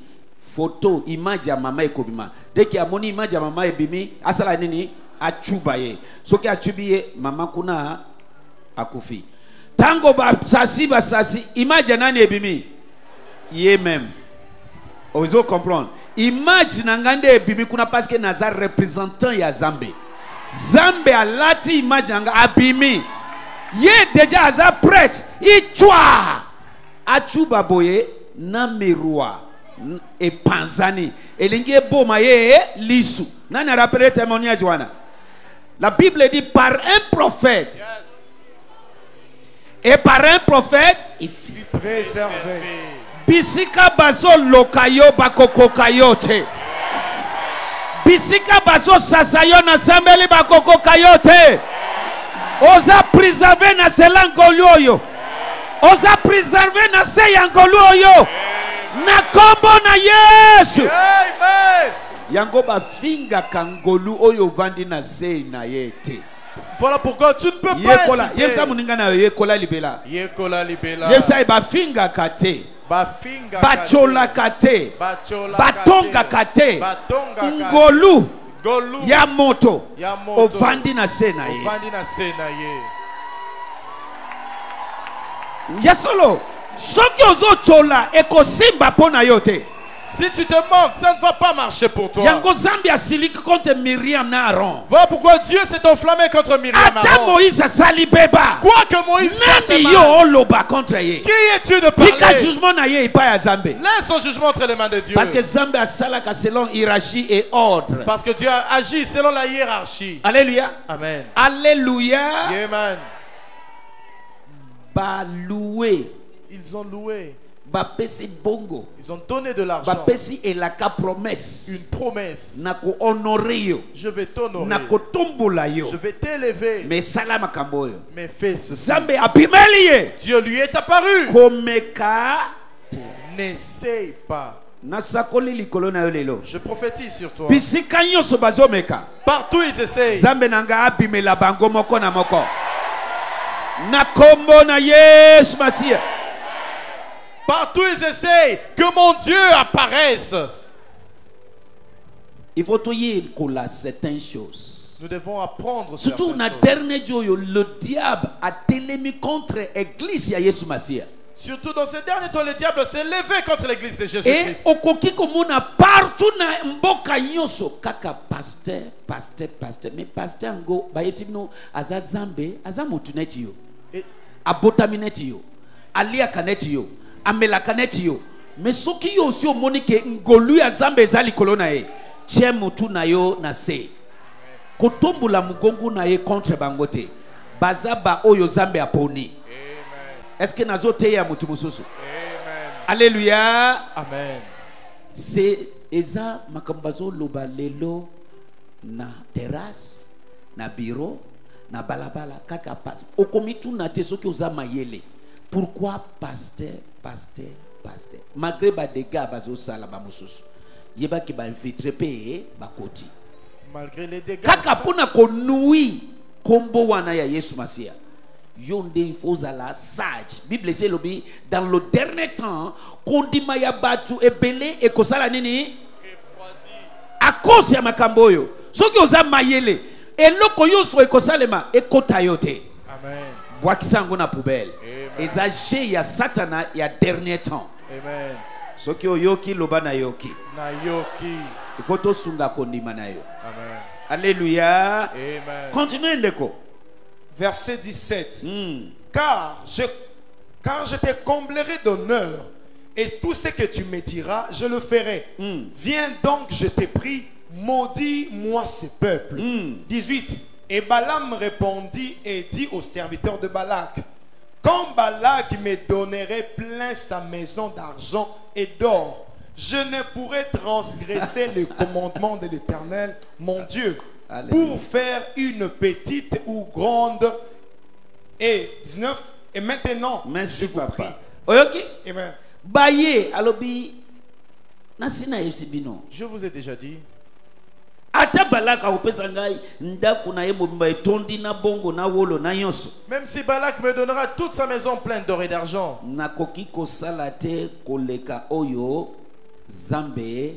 photo image ya mama ekobima deke amoni image ya mama ebimi asala nini achuba ye soki achubi ye mama kuna akufi tango basasi image ya nani ebimi ye même ozo comprendre image na ngande ebimi kuna parce que naza représentant ya Zambe Zambe alati image nga abimi ye déjà aza prêtre ichwa achuba boye na miroir et panzani elingi boma ye lisu nani a rappelé témoignage wana la Bible dit par un prophète et par un prophète il Préservé. bisika bazo lokayo bakokoka yote bisika bazo sasayo na sambeli bakokoka yote oza préservé na selangolo oyo oza préservé na seyangolo oyo na kombo na Yesu. Amen. Yango bafinga kangolu oyo vandi na sei na yete. Voilà pourquoi tu ne peux pas Yekola, insulter. yemsa muninga na yekola libela. Yekola libela. Yemsa bafinga kate. Bafinga Bachola kate. Bachola Batonga kate. Batonga kate. Ngolu Golu. ya moto. Ya moto. Ovandi na sei na ye. Ovandi na sei na ye. Yesolo. Soki ozo chola eko simba pona yote. Si tu te manques, ça ne va pas marcher pour toi. yango zambi asiliki contre Miriam na Aaron. Voilà pourquoi Dieu s'est enflammé contre Myriam. Ata Aaron. Moïse asali beba. Quoi que Moïse fasse Nani mal, yo oloba contre ye. qui es-tu de Tika parler? jugement na ye ipa ya zambe. Laisse son jugement entre les mains de Dieu. Parce que zambe asalaka selon hiérarchie et ordre. Parce que Dieu agit selon la hiérarchie. Alléluia. Amen. Alléluia. Amen. Ba loué. Ils ont loué. Ba pesi bongo. Ils ont donné de l'argent. Ba pesi elaka promesse. Une promesse. Nako honorer yo. Je vais t'honorer. Nako tombola yo. Je vais t'élever. Mais sala makambo yo. Mais fais ceci. Zambe abimeli ye. Dieu lui est apparu. Komeka. N'essaye pas. Nasakoli likolo na yo lelo. Je prophétise sur toi. Bisika nyonso bazomeka. Partout ils essayent. Zambe nanga abimela bango moko na moko. Na kombo na Yesu Masia. Partout ils essayent que mon Dieu apparaisse. Il faut toujours coller certaines choses. Nous devons apprendre Surtout certaines na choses. dernier jour, le diable a télémi contre l'église ya Yesu Masia. Surtout dans ces derniers temps, le diable s'est levé contre l'église de Et Jésus-Christ. okoki komona partout na mboka nyonso kaka pasteur. Mais pasteur ngo ba yebino aza zambe, aza mutu neti yo. Et Abotami neti yo. Alia kaneti yo. Amela kaneti yo. Mais soki yo aussi omoni ke ngolu ya zambe ezali kolona ye. Tie mutu na yo na se. Kotombola mugongo na ye contre bangote. Bazaba oyo zambe aponi. Est-ce que nazo teya mutu mususu? Amen. Alléluia. Amen. C'est eza makambazo loba lelo na terrasse, na bureau, na balabala kaka pas. Okomitu na te soki oza mayele. Pourquoi pasteur? Malgré ba dégâts bazo sala ba mususu. Yeba ki ba infiltré pe ba koti. Malgré les dégâts. Kaka pona ko nui kombo wana ya Yesu Masia. Yonde il faut la sage. Bible c'est lobi dans le dernier temps kondima ya batu ebele e kosala nini? A cause ya makambo yo. Soki oza mayele eloko yoso e kosalema e kota yote. Amen. Bwakisango na poubelle. Amen. Ezage ya satana ya dernier temps. Amen. Soki oyoki loba na yoki. Nayoki. Il faut to sunga kondima na yo. Amen. Alléluia. Amen. Continuez ndeko. Verset 17. Car je te comblerai d'honneur et tout ce que tu me diras, je le ferai. Viens donc, je te prie, maudis-moi ce peuple. 18. Et Balaam répondit et dit aux serviteurs de Balak, quand Balak me donnerait plein sa maison d'argent et d'or, je ne pourrais transgresser le commandement de l'Éternel, mon Dieu, Alléluia. pour faire une petite ou grande. Et 19. Et maintenant, Merci je vous papa. prie. Oyoki? Amen. Baye alobi nasina yesibino. Je vous ai déjà dit. Ata balaka opesa ngai ndako na ye mobimba etondi na bongo na wolo na nyonso. Même si Balak me donnera toute sa maison pleine d'or et d'argent, Nakoki kosala te koleka oyo Zambe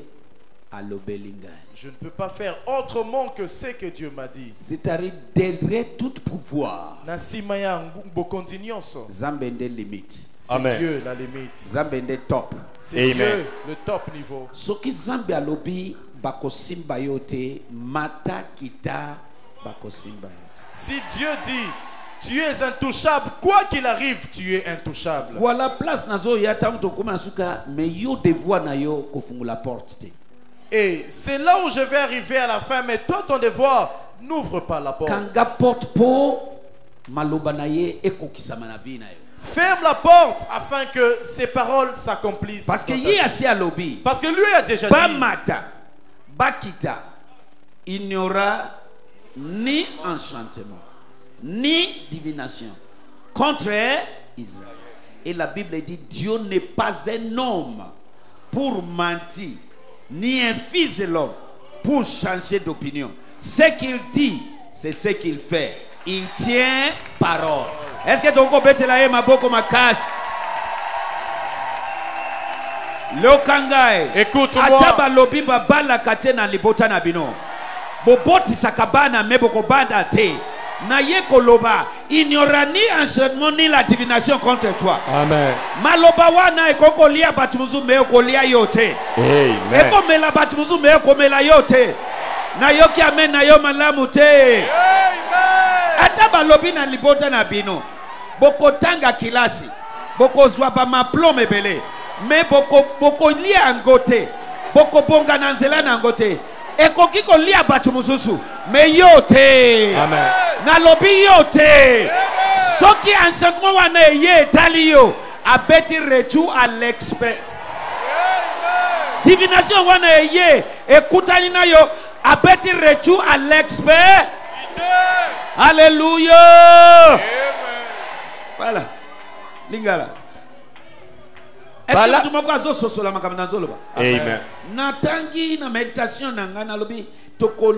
alobeli ngai. je ne peux pas faire autrement que ce que Dieu m'a dit. C'est-à-dire derrière tout pouvoir, Na nsima ya bokonzi nyonso, Zambe nde limite. c'est Amen. Dieu la limite. Zambe nde top. C'est Amen. Dieu le top niveau. Soki Zambe alobi bakosimba yo te mata kita bakosimba yo te. Si Dieu dit, tu es intouchable, quoi qu'il arrive, tu es intouchable. Voilà place nazo ya tango to koma suka me yo devoir na yo kofungula porte te. Et c'est là où je vais arriver à la fin, mais toi, ton devoir, n'ouvre pas la porte. Kanga porte po maloba na ye ekokisama na vie na yo. Ferme la porte afin que ces paroles s'accomplissent. Parce que dans ta ye vie. asi alobi Parce que lui a déjà ba dit, mata bakita il n'y aura ni enchantement ni divination contre Israël. Et la Bible dit Dieu n'est pas un homme pour mentir ni un fils de l'homme pour changer d'opinion. Ce qu'il dit, c'est ce qu'il fait. Il tient parole. Est-ce que tu as compris la maboko makash? Lokangai. Écoute-moi. Ataba lobi babala katena libota na bino. Boboti sakabana meboko banda te. Naye koloba, il n'y aura ni enchaînement ni la divination contre toi. Amen. Maloba wana ekoko lia batumuzu me kolia yote. Amen. Eko mela batumuzu me komela yote. Na yoki amen na yo malamu te. Ata balobi na libota na bino. Boko tanga kilasi. Boko zwa ba maplome bele. Me boko lia angote. Boko bonga na nzela na angote. Eko kiko lia batumuzuzu. Me yote. Amen. Na lobi yote. Soki enchantement wana ye taliyo. Abeti retu à l'expert. Divination wana ye. Ekutani na yo. Abeti retu à l'expert. Alléluia. Voilà. Lingala. Est-ce que tu m'as dit sosola makamna nzoloba? Amen. Na tangi na méditation na ngana lobi toko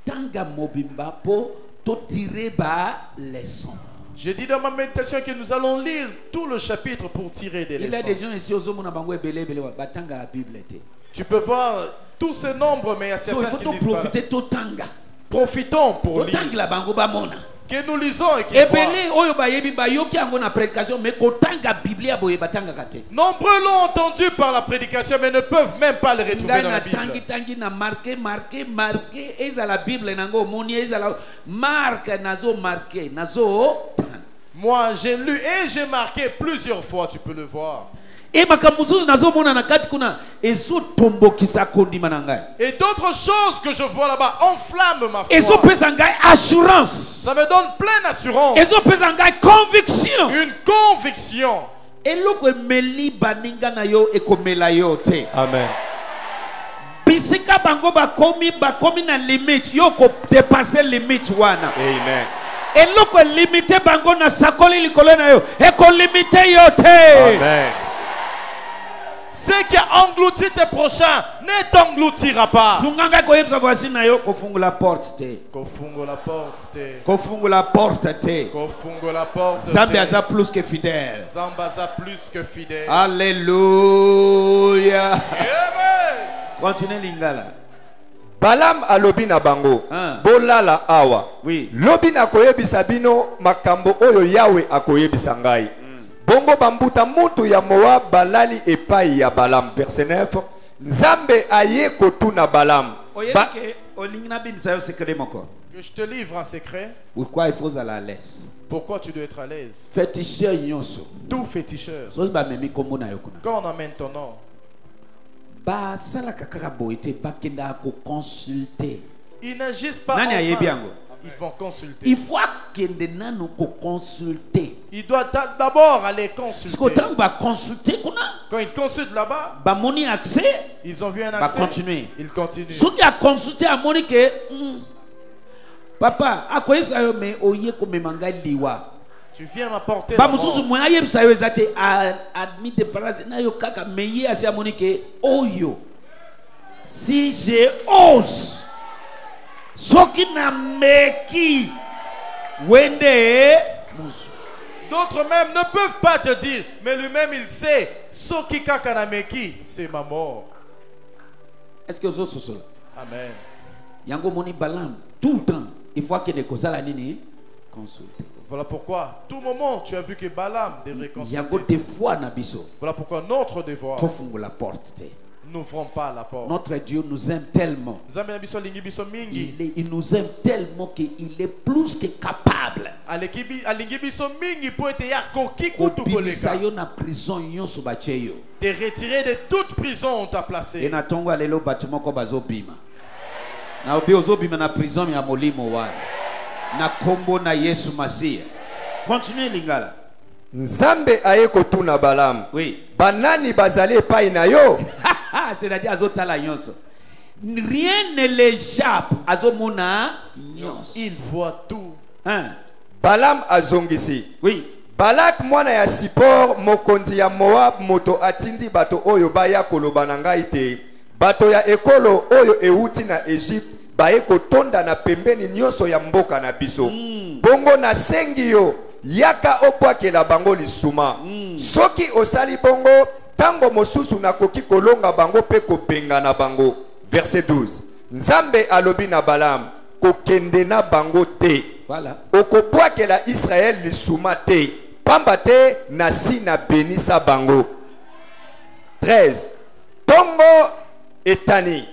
tanga mobimba po to tirer ba leçon. Je dis dans ma méditation que nous allons lire tout le chapitre pour tirer des Il y a leçons. des gens ici aux hommes na bango ebele batanga la Bible te. Tu peux voir tous ces nombres, mais il y a So il certains faut qui to disent pas. profiter to tanga. Profitons pour To lire. tanga la bango ba mona. Que nous lisons et qu'ils voient. Ebele oyo ba yebi ba yoki ango na prédication mais ko tanga Biblia boye batanga kate. Nombreux l'ont entendu par la prédication, mais ne peuvent même pas le retrouver dans la Bible. Tangi na marqué eza la Bible nango moni eza la marque nazo marqué nazo. Moi, j'ai lu et j'ai marqué plusieurs fois, tu peux le voir. Et makamuzu nazo mona na kati kuna ezo tombo kisakondi manangai. Et d'autres choses que je vois là-bas enflamment ma foi. Ezo pesangai assurance. Ça me donne pleine assurance. Ezo pesangai conviction. Une conviction. Eloko emeli baninga na yo ekomela yo te. Amen. Bisika bango bakomi na limite yo ko dépasser limite wana. Amen. Eloko limité bango na sakoli likolo na yo eko limité yo te. Amen. Ce qui a englouti tes prochains ne t'engloutira pas. Sunganga ko yebsa voici na yo ko fungula porte te. Kofungo la porte te. Ko fungula porte te. Kofungo la porte te. Zambi aza plus que fidèle. Zambaza plus que fidèle. Alléluia. Amen. Continuez lingala. Balaam alobi na bango Ah. bolala awa Oui. lobi na koyebisa bino makambo oyo Yawe akoyebisa ngai bongo bambuta mutu ya Moab balali epai ya Balaam. Verset 9. Nzambe aye kotuna Balaam Oyebi ke olingina bimisa yo secret moko. Que je te livre un secret. Pourquoi il faut aller à l'aise? Pourquoi tu dois être à l'aise? Féticheur nyonso. Tout féticheur. So ba memi kombo na yo kuna. Quand on amène ton nom, Ba sala kaka boite ba kenda ko consulter. ils n'agissent pas Nani en ayebi vain. yango? Ils vont consulter. Il faut kende nanu ko consulter. Il doit d'abord aller Parce consulter. qu'autant ba consulter kuna Quand ils consultent là-bas, ba moni accès ils ont vu un ba accès. continuer. Ils continuent. Ce qui a consulté à moni que papa akoyebisa yo me oye ko memanga liwa. Tu viens m'apporter Ba la mususu mort. mo ayebisa yo ezate admis de parase na yo kaka meye asi a moni que oyo si je ose soki na meki wende musu. D'autres même ne peuvent pas te dire, mais lui-même il sait, Soki Kakanameki, c'est ma mort. Est-ce que vous êtes solo? Amen. Yango moni balam tout le temps il faut que ne kozala nini consulter. Voilà pourquoi, tout moment, tu as vu que Balaam devrait Yango consulter. des fois na biso Voilà pourquoi notre devoir, tofungu la porte te. n'ouvrons pas la porte. Notre Dieu nous aime tellement. Nzambe na biso alingi biso mingi. Il nous aime tellement qu'il est plus que capable. Alingi biso mingi pour être yakoki kutu Kobimisa koleka. yo na prison nyonso batie yo. Te retirer de toute prison où on t'a placé. Et na tongo alelo bâtiment ko bazobima. Na obi ozobima na prison ya molimo wana. Na kombo na Yesu Masia. Continuez lingala. Nzambe aye kotuna Balaam Oui. banani bazali epai na yo C'est-à-dire azotala nyonso. Rien ne l'échappe. Azomona nyonso. Il voit tout. Hein? Balaam azongisi Oui. Balak mwana ya Sipor mokonzi ya Moab moto atindi bato oyo baya koloba na ngai te bato ya ekolo oyo euti na Egypte baye kotonda na pembeni nyonso ya mboka na biso bongo na sengi yo yaka opwakela bango lisuma soki osali bongo tango mosusu nakoki kolonga bango pe kobenga na bango. Verset 12. Nzambe alobi na Balaam kokende na bango te Voilà. okobwakela Israël lisuma te pamba te nasi na benisa bango. 13 tongo etani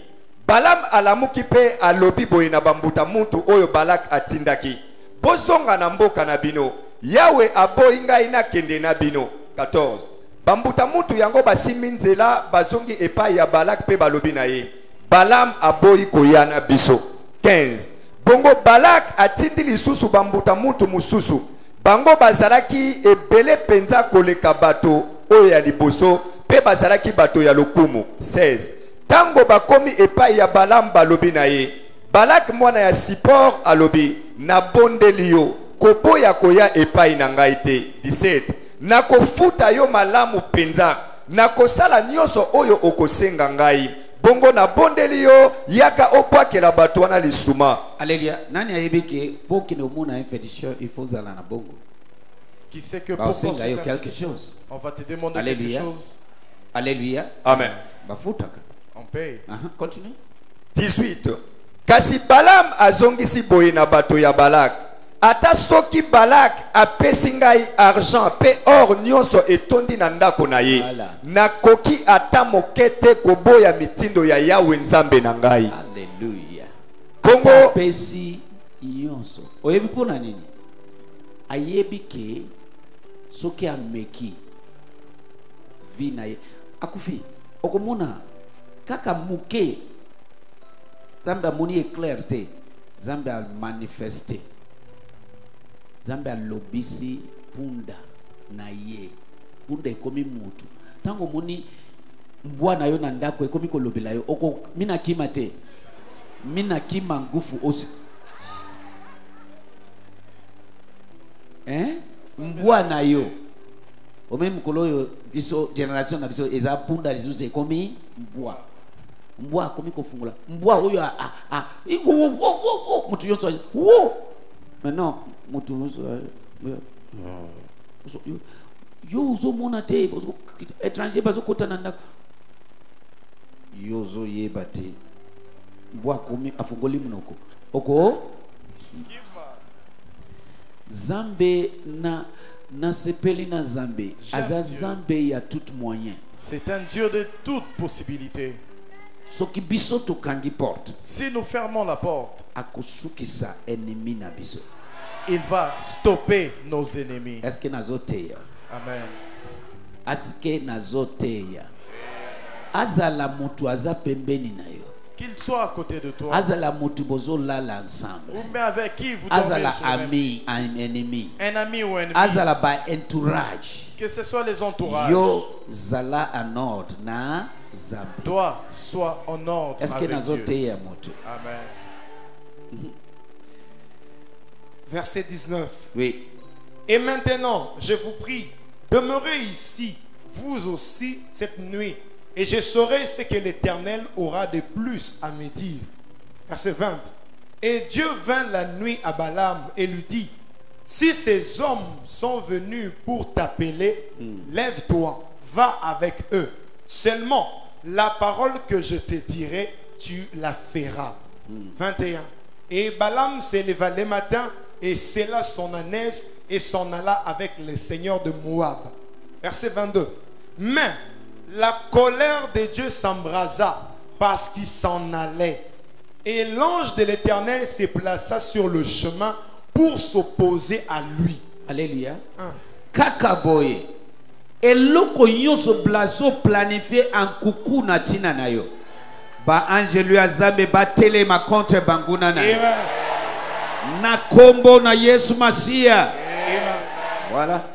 Balam alamuki pe alobi boye na bambuta muntu oyo Balak atindaki bozonga na mboka na bino Yawe aboyi ngai nakende na bino. 14 bambuta muntu yango basimbi nzela bazongi epai ya Balak pe balobi na ye Balam aboyi koya na biso. 15 bongo Balak atindi lisusu bambuta muntu mususu bango bazalaki ebele penza koleka bato oyo ya liboso pe bazalaki bato ya lokumu. 16 tango bakomi epai ya Balam balobi na ye Balak mwana ya Sipor alobi na bondeli yo koboya koya epai na ngai te. 17 nakofuta yo malamu penza nakosala nyonso oyo okosenga ngai bongo na bondeli yo yaka opwakela bato wana lisuma. Alléluia. Nani ayebike poki no mona infection il faut zala na bongo. Qui sait que Ba pour osenga yo quelque consultation, chose. on va te demander Alléluia. quelque chose. Alléluia. Amen. Bafutaka. On paye. Continue. 18 kasi Balam azongisi boye na bato ya Balak ata soki Balak apesi ngai argent pe or nyonso etondi na ndako na ye Voilà. nakoki ata moke te koboya mitindo ya Yawe nzambe na ngai. Alléluia. Bongo Pesi nyonso. Oyebi pona nini? Ayebi ke soki ameki vina ye akufi okomona kaka muke Zambia moni éclair te Zambia manifesté Zambia lobisi punda na ye punda ekomi mutu tango moni mbwa na yo na ndako ekomi kolobela yo oko mina kima te mina kima ngufu osi mbwa na yo ome mukolo yo biso generation na biso eza punda lisusu ekomi mbwa mbwa akomi kofungula mbwa oyo mutu yonso maintenant mutu yonso yo ozomona te étranger bazokota na ndako yo ozoyeba te mbwa akomi afungoli munoko oko Zambe na sepeli na Zambe aza Zambe ya tout moyen. C'est un Dieu de toute possibilité. Soki biso tokangi porte Si nous fermons la porte, akosukisa ennemi na biso. il va stopper nos ennemis. Est-ce que nazoteya? Amen. Est-ce que nazoteya? Azala mutu aza pembeni na yo. Qu'il soit à côté de toi. Azala mutu bozo lala ensemble. Ou bien avec qui vous dormez Azala sur le même- ami, un ennemi. Un ami ou un ennemi. Azala ba entourage. Que ce soit les entourages. Yo zala en ordre na Zambe. Toi, sois en ordre Est-ce que avec Dieu. nazoteya mutu? Amen. Verset 19. Oui. Et maintenant, je vous prie, demeurez ici, vous aussi, cette nuit, et je saurai ce que l'Éternel aura de plus à me dire. Verset 20. Et Dieu vint la nuit à Balaam et lui dit, si ces hommes sont venus pour t'appeler, lève-toi, va avec eux. Seulement, la parole que je te dirai, tu la feras. 21. Et Balaam s'éleva le matin et scella son ânesse et s'en alla avec les seigneurs de Moab. Verset 22. Mais la colère de Dieu s'embrasa parce qu'il s'en allait. Et l'ange de l'Éternel se plaça sur le chemin pour s'opposer à lui. Alléluia. Hein. Kakaboye. Eloko nyonso blaso planifié en coucou na tina na yo. Ba angelu azambe ba telema contre banguna na yo. Amen. Na kombo na Yesu Masia. Amen. Voilà.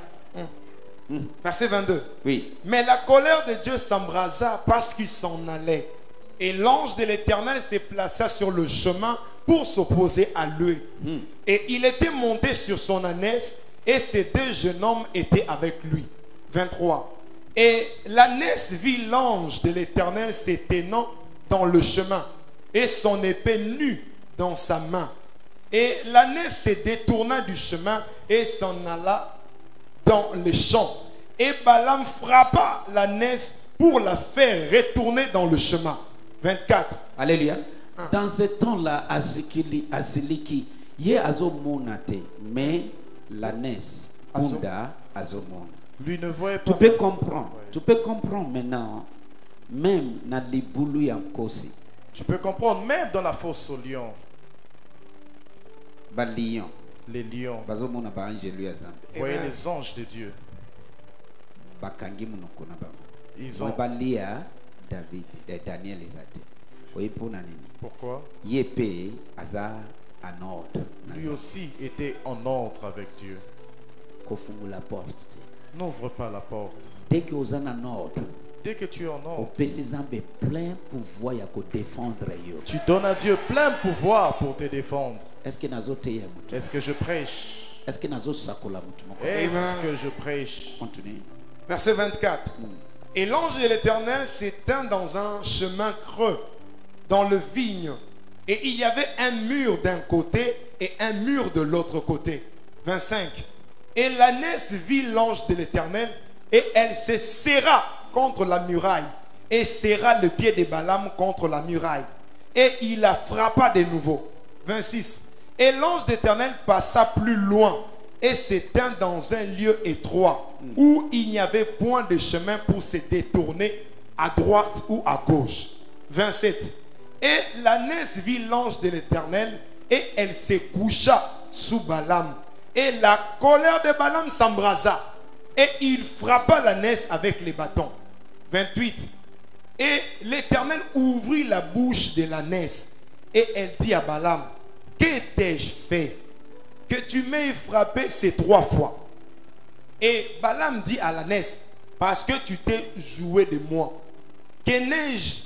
Verset 22. Oui. Mais la colère de Dieu s'embrasa parce qu'il s'en allait. Et l'ange de l'Éternel se plaça sur le chemin pour s'opposer à lui. Et il était monté sur son ânesse et ces deux jeunes hommes étaient avec lui. 23. Et l'ânesse vit l'ange de l'Éternel se tenant dans le chemin et son épée nue dans sa main. Et l'ânesse se détourna du chemin et s'en alla dans les champs. Et Balaam frappa l'ânesse pour la faire retourner dans le chemin. 24. Alléluia. Dans ce temps-là, Asiliki, Ye azomona te, mais l'ânesse punda azomona. Lui ne voyait pas. Tu peux comprendre. Tu peux comprendre maintenant, même dans les boulous yankosi. Tu peux comprendre, même dans la fosse aux lions, Ba lion. les lions, Bazomona ba ange lui azam. voyez les anges de Dieu. Bakangi munoko na bango. Ils ont. Ba lia David, Daniel ezate. Oyi pona nini? Pourquoi? Yepe aza en ordre. Lui aussi était en ordre avec Dieu. Kofungula porte. N'ouvre pas la porte. Dès que vous êtes en ordre, Dès que tu es en au ordre, P6 plein pouvoir ya ko défendre yo. tu donnes à Dieu plein pouvoir pour te défendre. Est-ce que nazote ya mutu? Est-ce que je prêche? Est-ce que nazo sakola mutu moko? Est-ce que je prêche? Continue. Verset 24. Et l'ange de l'Éternel s'éteint dans un chemin creux, dans le vigne. Et il y avait un mur d'un côté et un mur de l'autre côté. 25. Et l'ânesse vit l'ange de l'Éternel et elle se serra contre la muraille et serra le pied de Balaam contre la muraille. Et il la frappa de nouveau. 26. Et l'ange d'Éternel passa plus loin et s'éteint dans un lieu étroit où il n'y avait point de chemin pour se détourner à droite ou à gauche. 27. Et l'ânesse vit l'ange de l'Éternel et elle se coucha sous Balaam. Et la colère de Balaam s'embrasa et il frappa l'ânesse avec les bâtons. 28. Et l'Éternel ouvrit la bouche de l'ânesse et elle dit à Balaam: que t'ai-je fait que tu m'aies frappé ces 3 fois? Et Balaam dit à l'ânesse: parce que tu t'es joué de moi. Que n'ai-je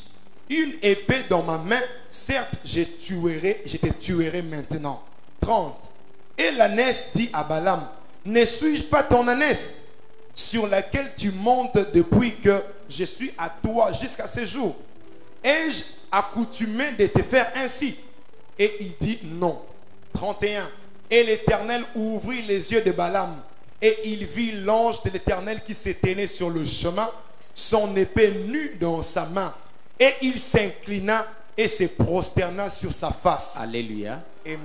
une épée dans ma main? Certes, je te tuerai maintenant. 30. Et l'ânesse dit à Balaam: ne suis-je pas ton ânesse sur laquelle tu montes depuis que je suis à toi jusqu'à ce jour? Ai-je accoutumé de te faire ainsi? Et il dit non. 31. Et l'Éternel ouvrit les yeux de Balaam et il vit l'ange de l'Éternel qui se tenait sur le chemin, son épée nue dans sa main. Et il s'inclina et se prosterna sur sa face. Alléluia. Amen.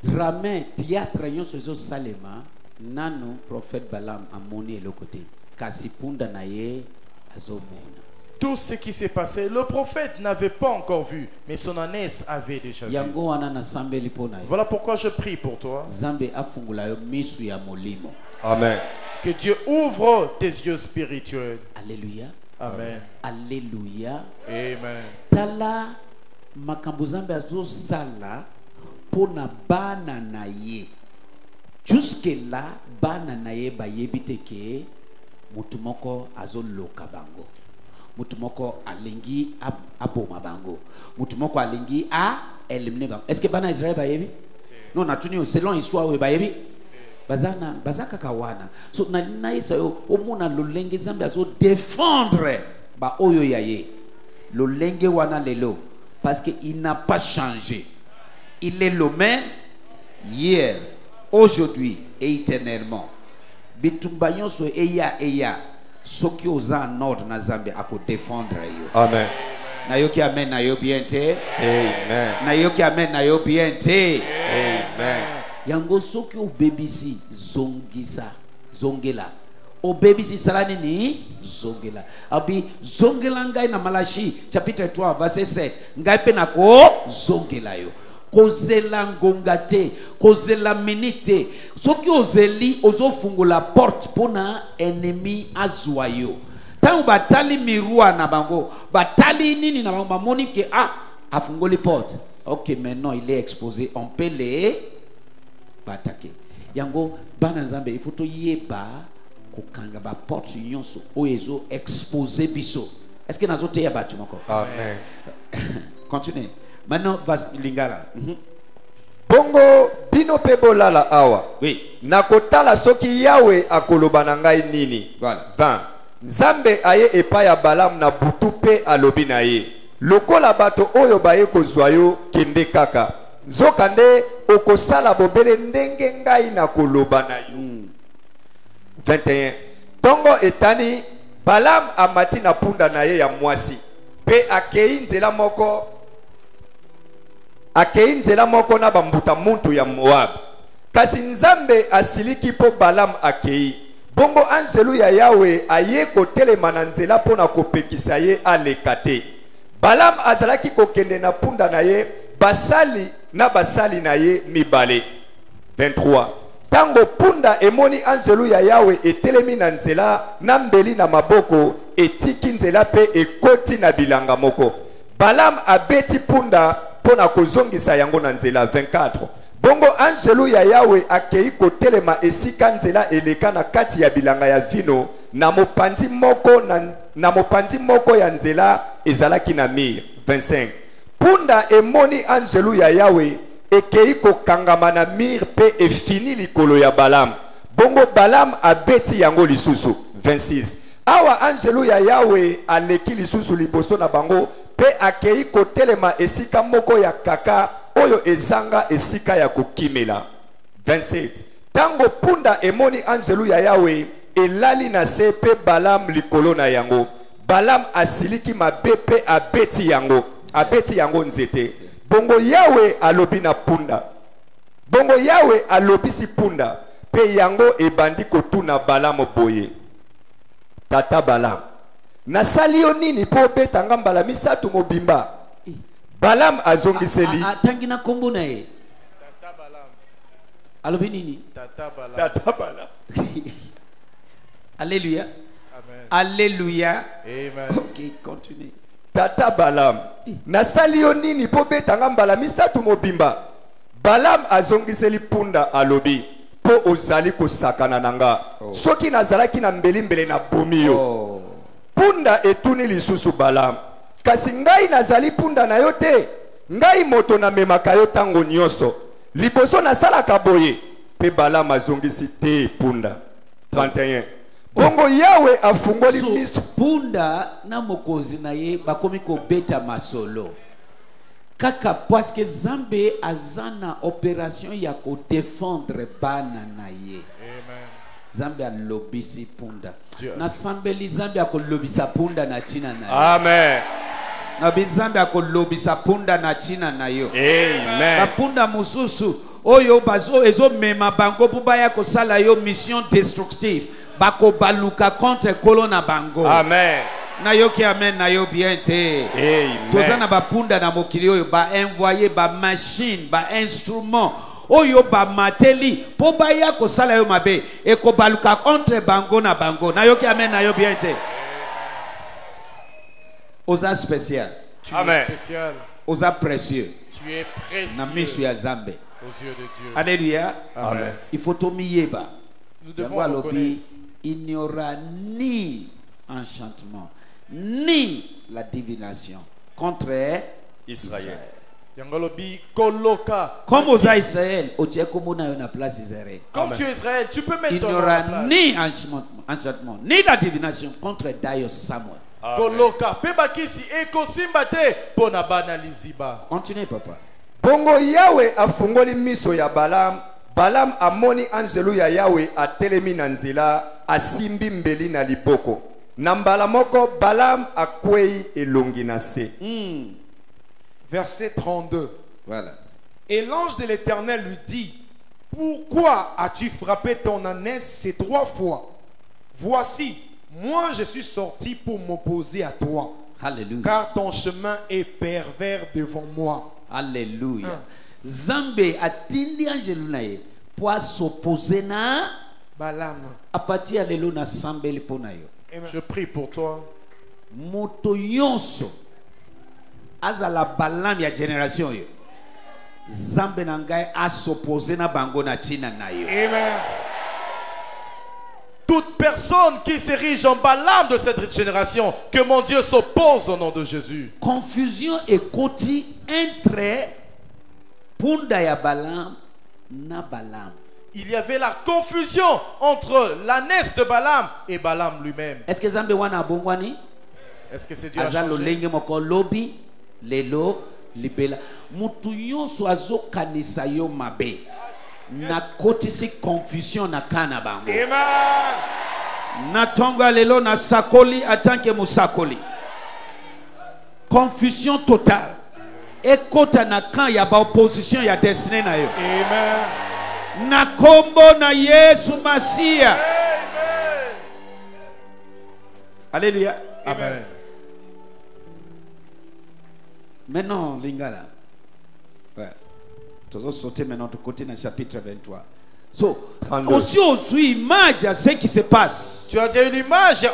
Drame théâtre yon sozo salema nano prophète Balaam a moni le côté kasi punda na ye azomona. Tout ce qui s'est passé, le prophète n'avait pas encore vu, mais son ânesse avait déjà vu. Yango wana na sambeli pona yo. Voilà pourquoi je prie pour toi. Zambe afungula yo misu ya molimo. Amen. Que Dieu ouvre tes yeux spirituels. Alléluia. Amen. Alléluia. Amen. Tala makambo Zambe azo sala pona bana na ye. Jusque là bana na ye ba yebite ke mutu moko azo loka bango. Mutu moko alingi aboma bango. Mutu moko alingi a éliminer bango. Est-ce que bana Israël ba yebi? Non, na tuni selon histoire we ba yebi. Bazaka kawana. So na isa yo omona lolenge Zambe azo défendre ba oyo yaye. Lolenge wana lelo parce que il n'a pas changé. Il est le même hier, aujourd'hui et éternellement. Bitumba nyonso eya soki oza en ordre na Zambe ako défendre yo. Amen. Na yo ki amen na yo bien te. Amen. Na yo ki amen na yo bien te. Amen. Yango soki o bebisi zongela. O bebisi salani ni zongela. Abi zongela ngai na Malachi chapitre 3 verset 7. Ngai pe na ko zongela yo. Kozela ngonga te, kozela minite. Soki ozeli ozofungula porte pona ennemi azwa yo. Tangu batali mirua na bango, batali nini na bango mamoni ke afungoli porte. OK, maintenant il est exposé, on peut les attaquer. Yango bana Nzambe il faut to yeba kokanga ba porte nyonso oyezo exposer biso. Est-ce que nazote ya batu moko? Amen. Continue. Maintenant, vas lingala. Bongo bino pe bolala awa. Oui. Nakotala soki Yawe akoloba na ngai nini. Voilà. 20. Nzambe aye epai ya Balaam na butu pe alobi na ye. Lokola bato oyo baye kozwa yo kende kaka. Nzoka nde okosala bobele ndenge ngai na koloba na yo. 21. Tongo etani Balaam amati na punda na ye ya mwasi. Pe akei nzela moko akei nzela moko na bambuta muntu ya Moab. Kasi Nzambe asiliki po Balaam akei. Bongo angelu ya Yahweh aye kotelema na nzela pona kopekisa ye aleka te. Balaam azalaki kokende na punda na ye basali na ye mibale. 23. Tango punda emoni angelu ya Yahweh etelemi na nzela na mbeli na maboko etiki nzela pe ekoti na bilanga moko. Balaam abeti punda pona kozongisa yango na nzela. 24. Bongo angelu ya Yahweh akei kotelema esika nzela eleka na kati ya bilanga ya vino na mopanzi moko ya nzela ezalaki na mir. 25. Punda emoni angelu ya Yahweh ekei kokangama na mir pe efini likolo ya Balaam. Bongo Balaam abeti yango lisusu. 26. Awa angelu ya Yahweh aleki lisusu liboso na bango pe akei kotelema esika moko ya kaka oyo ezanga esika ya kokimela. 27. Tango punda emoni angelu ya Yahweh elali na se pe Balaam likolo na yango, Balaam asiliki mabe pe abeti yango nzete. Bongo Yahweh alobi na punda. Bongo Yahweh alobisi punda pe yango ebandi kotuna Balaam boye. Tata Balaam, nasali yo nini po betanga mbala misatu mobimba? Balaam azongiseli. Tangina kombo na ye. Tata Balaam. Alobi nini? Tata Balaam. Tata Balaam. Alléluia. Amen. Alléluia. Amen. Ok, continue. Tata Balaam, nasali yo nini po betanga mbala misatu mobimba? Balaam azongiseli punda alobi, po ozali kosakana nanga. Soki nazalaki na mbeli na bomi yo. Punda etuni lisusu Balaam, kasi ngai nazali punda na yo te. Ngai moto na memaka yo tango nyonso. Liboso nasalaka boye. Pe Balaam azongisi te punda. 31. Bongo Yahweh afungoli miso. Punda na mokozi na ye bakomi ko beta masolo. Kaka parce que Zambe azana opération ya ko défendre bana na ye. Amen. Zambe alobisi punda. Dieu. Na sambeli Zambe akolobisa punda na tina na yo. Amen. Na bizambe akolobisa punda na tina na yo. Amen. Ba punda mususu oyo bazo ezo mema bango bubaya ko sala yo mission destructive. Bako baluka contre kolona bango. Amen. Na yo ki amen na yo bien te. Amen. Tozana ba punda na mokili oyo ba envoyer ba machine ba instrument oyo ba mateli po ba ya ko sala yo mabe e ko baluka contre bango na bango. Na yo ki amen na yo bien te. Oza spécial. Tu Amen. es spécial. Oza précieux. Tu es précieux Na misu ya Zambe. aux yeux de Dieu. Alléluia. Amen. Il faut tomiyeba. Nous devons Yango reconnaître. alobi, il n'y aura ni enchantement, ni la divination contre Israël. Yangolobi Koloka. Comme aux Israël, au Tchekomona na place Israël. Comme tu es Israël, tu peux mettre Il ton n'y nom à aura la place. ni enchantement, ni la divination contre Dios Samuel. Koloka. Pebakisi eko simbate pona banaliziba. Continuez, papa. Bongo Yahweh afungoli miso ya Balaam. Balaam amoni angelu ya Yahweh atelemi na nzela asimbi mbeli na liboko. Na mbala moko Balaam akwei elongi na se. Verset 32. Voilà. Et l'ange de l'Éternel lui dit, pourquoi as-tu frappé ton ânesse ces 3 fois? Voici, moi je suis sorti pour m'opposer à toi, Alléluia. car ton chemin est pervers devant moi. Alléluia. Zambe atindi angelu na ye pour s'opposer na Balaam. apati alelo na sambeli pona yo. Amen. Je prie pour toi. Moto yonso azala Balaam ya génération yo. Zambe na ngai a s'opposer na bango na tina na yo. Amen. Toute personne qui s'érige en Balaam de cette génération, que mon Dieu s'oppose au nom de Jésus. Confusion ekoti entre punda ya Balaam na Balaam. Il y avait la confusion entre l'ânesse de Balaam et Balaam lui-même. Est-ce que Zambe wana abongwani? Est-ce que c'est Dieu a Azalo changé? lenge moko lobi lelo libela. Mutu yonso azo kanisa yo mabe. Na kotisi confusion na kana bango. Amen. Na tonga lelo na sakoli atanke musakoli. Confusion totale. ekota na kan ya ba opposition ya destiné na yo. Amen. Na kombo na Yesu Masia. Alléluia. Amen. Maintenant, Lingala. Ouais. Tu vas sauter maintenant de côté dans le chapitre 23. So, 32. aussi aux images à ce qui se passe. Tu as déjà une image,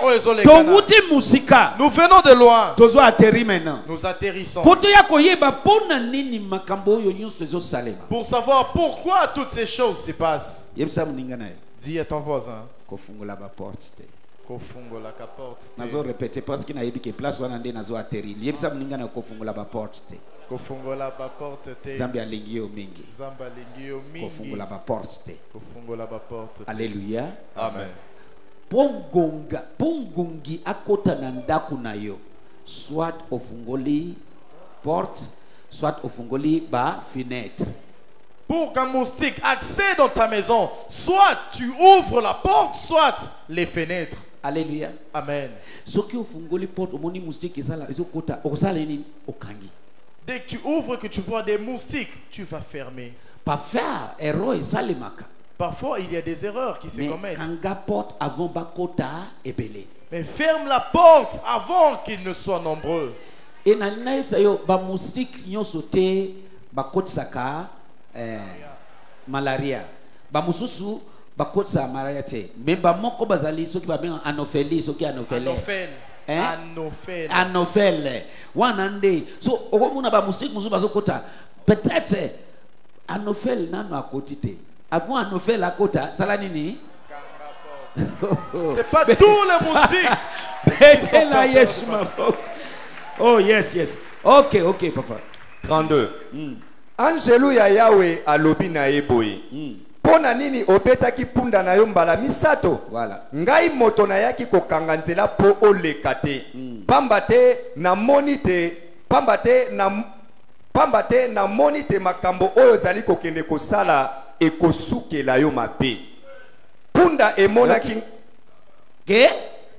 Ton outil musika. nous venons de loin. Tu dois atterrir maintenant. Nous atterrissons. Poto ya koyeba pona nini makambo yo nyonso ezo salema. Pour savoir pourquoi toutes ces choses se passent. Yebisa muninga nayo. Dis à ton voisin. Kofungula ba porte te. Kofungula ka porte. Nazo répéter parce qu'il na yebi ke place wana nde nazo atterrir. Yebisa muninga nayo kofungula ba porte te. Kofungula ba porte te. Zambi alingi yo mingi. Zamba lingio mingi. Kofungula ba porte te. Kofungula ba porte te. Alléluia. Amen. Pongongi akota na ndaku na yo. Soit ofungoli porte, soit ofungoli ba fenêtre. Pour qu'un moustique accède dans ta maison, soit tu ouvres la porte, soit les fenêtres. Alléluia. Amen. Soki ofungoli porte, omoni moustique ezala ezokota, okosala nini? Okangi. Dès que tu ouvres, que tu vois des moustiques, tu vas fermer. Pas faire erreur esalemaka. Parfois, il y a des erreurs qui se Mais commettent. kanga porte avant bakota ebele. Mais ferme la porte avant qu'ils ne soient nombreux. Et na life sayo ba moustique nyonso te bakotisaka malaria. Ba mususu bakotisa malaria te. Mais ba moko bazali soki ba benga anophelie soki anophele. Anophèle. Anophèle. Anophèle. Wanande. So okomuna ba moustique musu bazokota. Peut-être anophèle nano akotite. Avant anophèle akota sala nini? C'est pas tous les moustiques. Pété la Yesu maboko. Oh yes, yes. Ok, ok, papa. 32. Angelo ya Yahweh alobi na eboye. Pona nini obetaki punda na yo mbala misato? Voilà. Ngai moto na yaki kokanga nzela po oleka te. Pamba te na moni te makambo oyo zali kokende kosala ekosukela yo mabe. Punda emonaki Ke?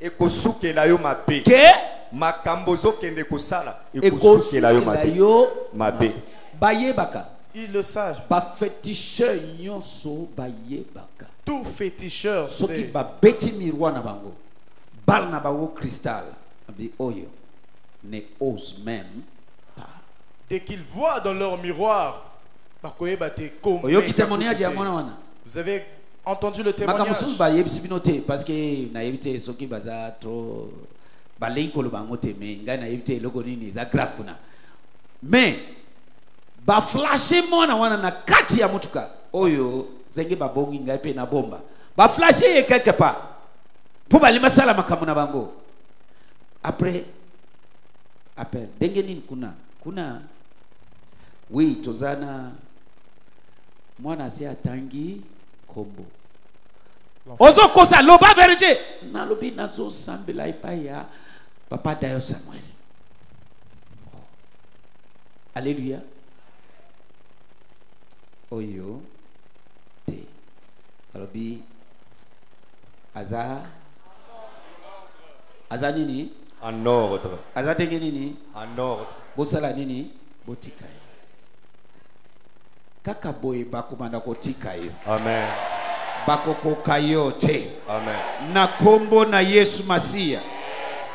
ekosukela yo mabe. Ke? Makambo zokende kosala Ekosukela yo mabe. bayebaka. Ils le savent. Ba féticheur nyonso bayebaka. Tout féticheur Soki sait. ba beti miroir na bango. Bal na bango cristal. Abi oyo ne ose même pas. Dès qu'ils voient dans leur miroir, Oyo ki témoignage ya mwana wana. vous avez entendu le témoignage. Makamusu ba yebisi binote parce que na yebite soki baza trop balinko lo bango te mais ngai na yebite loko nini za grave kuna. Mais ba flashe mwana wana na kati ya mutuka oyo zenge babongi ngai pe na bomba ba flashe ye quelque part po bali masala makamu na bango après appel denge nini kuna oui tozana mwana si atangi kombo ozo kosa loba vérité na lobi nazo sambela epai ya papa Dayo Samuel. Alléluia. Oyo te alobi aza nini En ordre. aza ndenge nini En ordre. bosala nini botika ye kaka boye bakomanda kotika yo Amen. bakokoka yo te Amen. na kombo na Yesu Masia.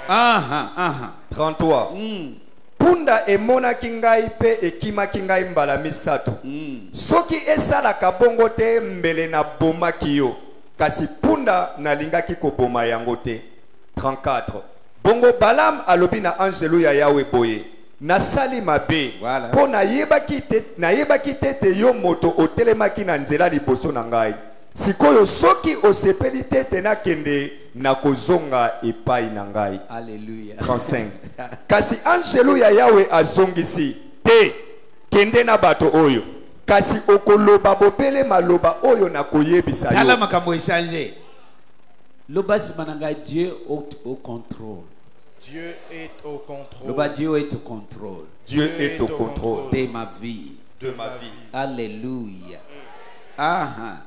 Aha 33. Punda emonaki ngai pe ekimaki ngai mbala misato. Soki esalaka bongo te mbele na bomaki yo. Kasi punda nalingaki koboma yango te. 34. Bongo Balaam alobi na angelo ya Yahweh boye. Nasali mabe. Voilà. Po nayebaki te yo moto otelemaki na nzela liboso na ngai. Sikoyo soki osepeli tete na kende na kozonga epai na ngai. Alléluia. 35. Kasi angelo ya Yahweh azongisi te kende na bato oyo. Kasi okoloba bobele maloba oyo na koyebisa Tala yo. makambo échangé. Lobasi mananga Dieu au contrôle. Dieu est au contrôle. Loba Dieu est au contrôle Dieu est au contrôle de ma vie. de ma vie. Alléluia. Aha.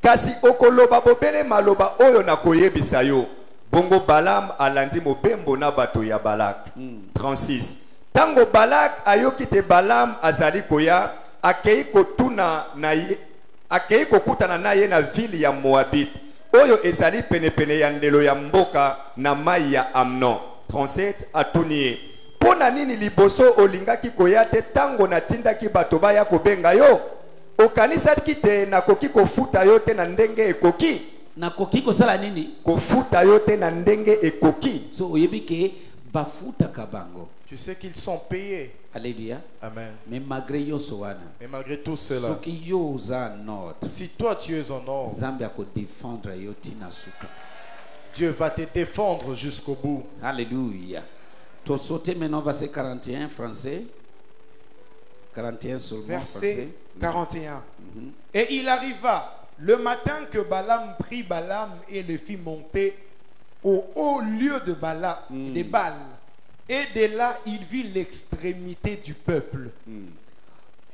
Kasi okoloba bobele maloba oyo na koyebisa yo. Bongo Balaam alandi mobembo na bato ya Balak. 36. Tango Balak ayoki te Balaam azali koya akei kotuna na ye akei kokutana na ye na ville ya Moabit oyo ezali penepene ya ndelo ya mboka na mai ya Amnon. 37 atuni pona nini liboso olingaki koya te tango na tindaki bato baya kobenga yo okanisaki te nakoki kofuta yo te na ndenge ekoki na koki kosala nini kofuta yo te na ndenge ekoki so oyebike bafuta kabango. Tu sais qu'ils sont payés. Alléluia. Amen. Mais malgré yo sowana Mais malgré tout cela, soki yo za nord si toi tu es en ordre, Zambia ko défendre yo tina suka. Dieu va te défendre jusqu'au bout. Alléluia. Tu sauté maintenant verset 41 français. 41 seulement Verset français. 41. Et il arriva le matin que Balaam prit Balaam et le fit monter au haut lieu de Balaam, des Baal. Et de là, il vit l'extrémité du peuple.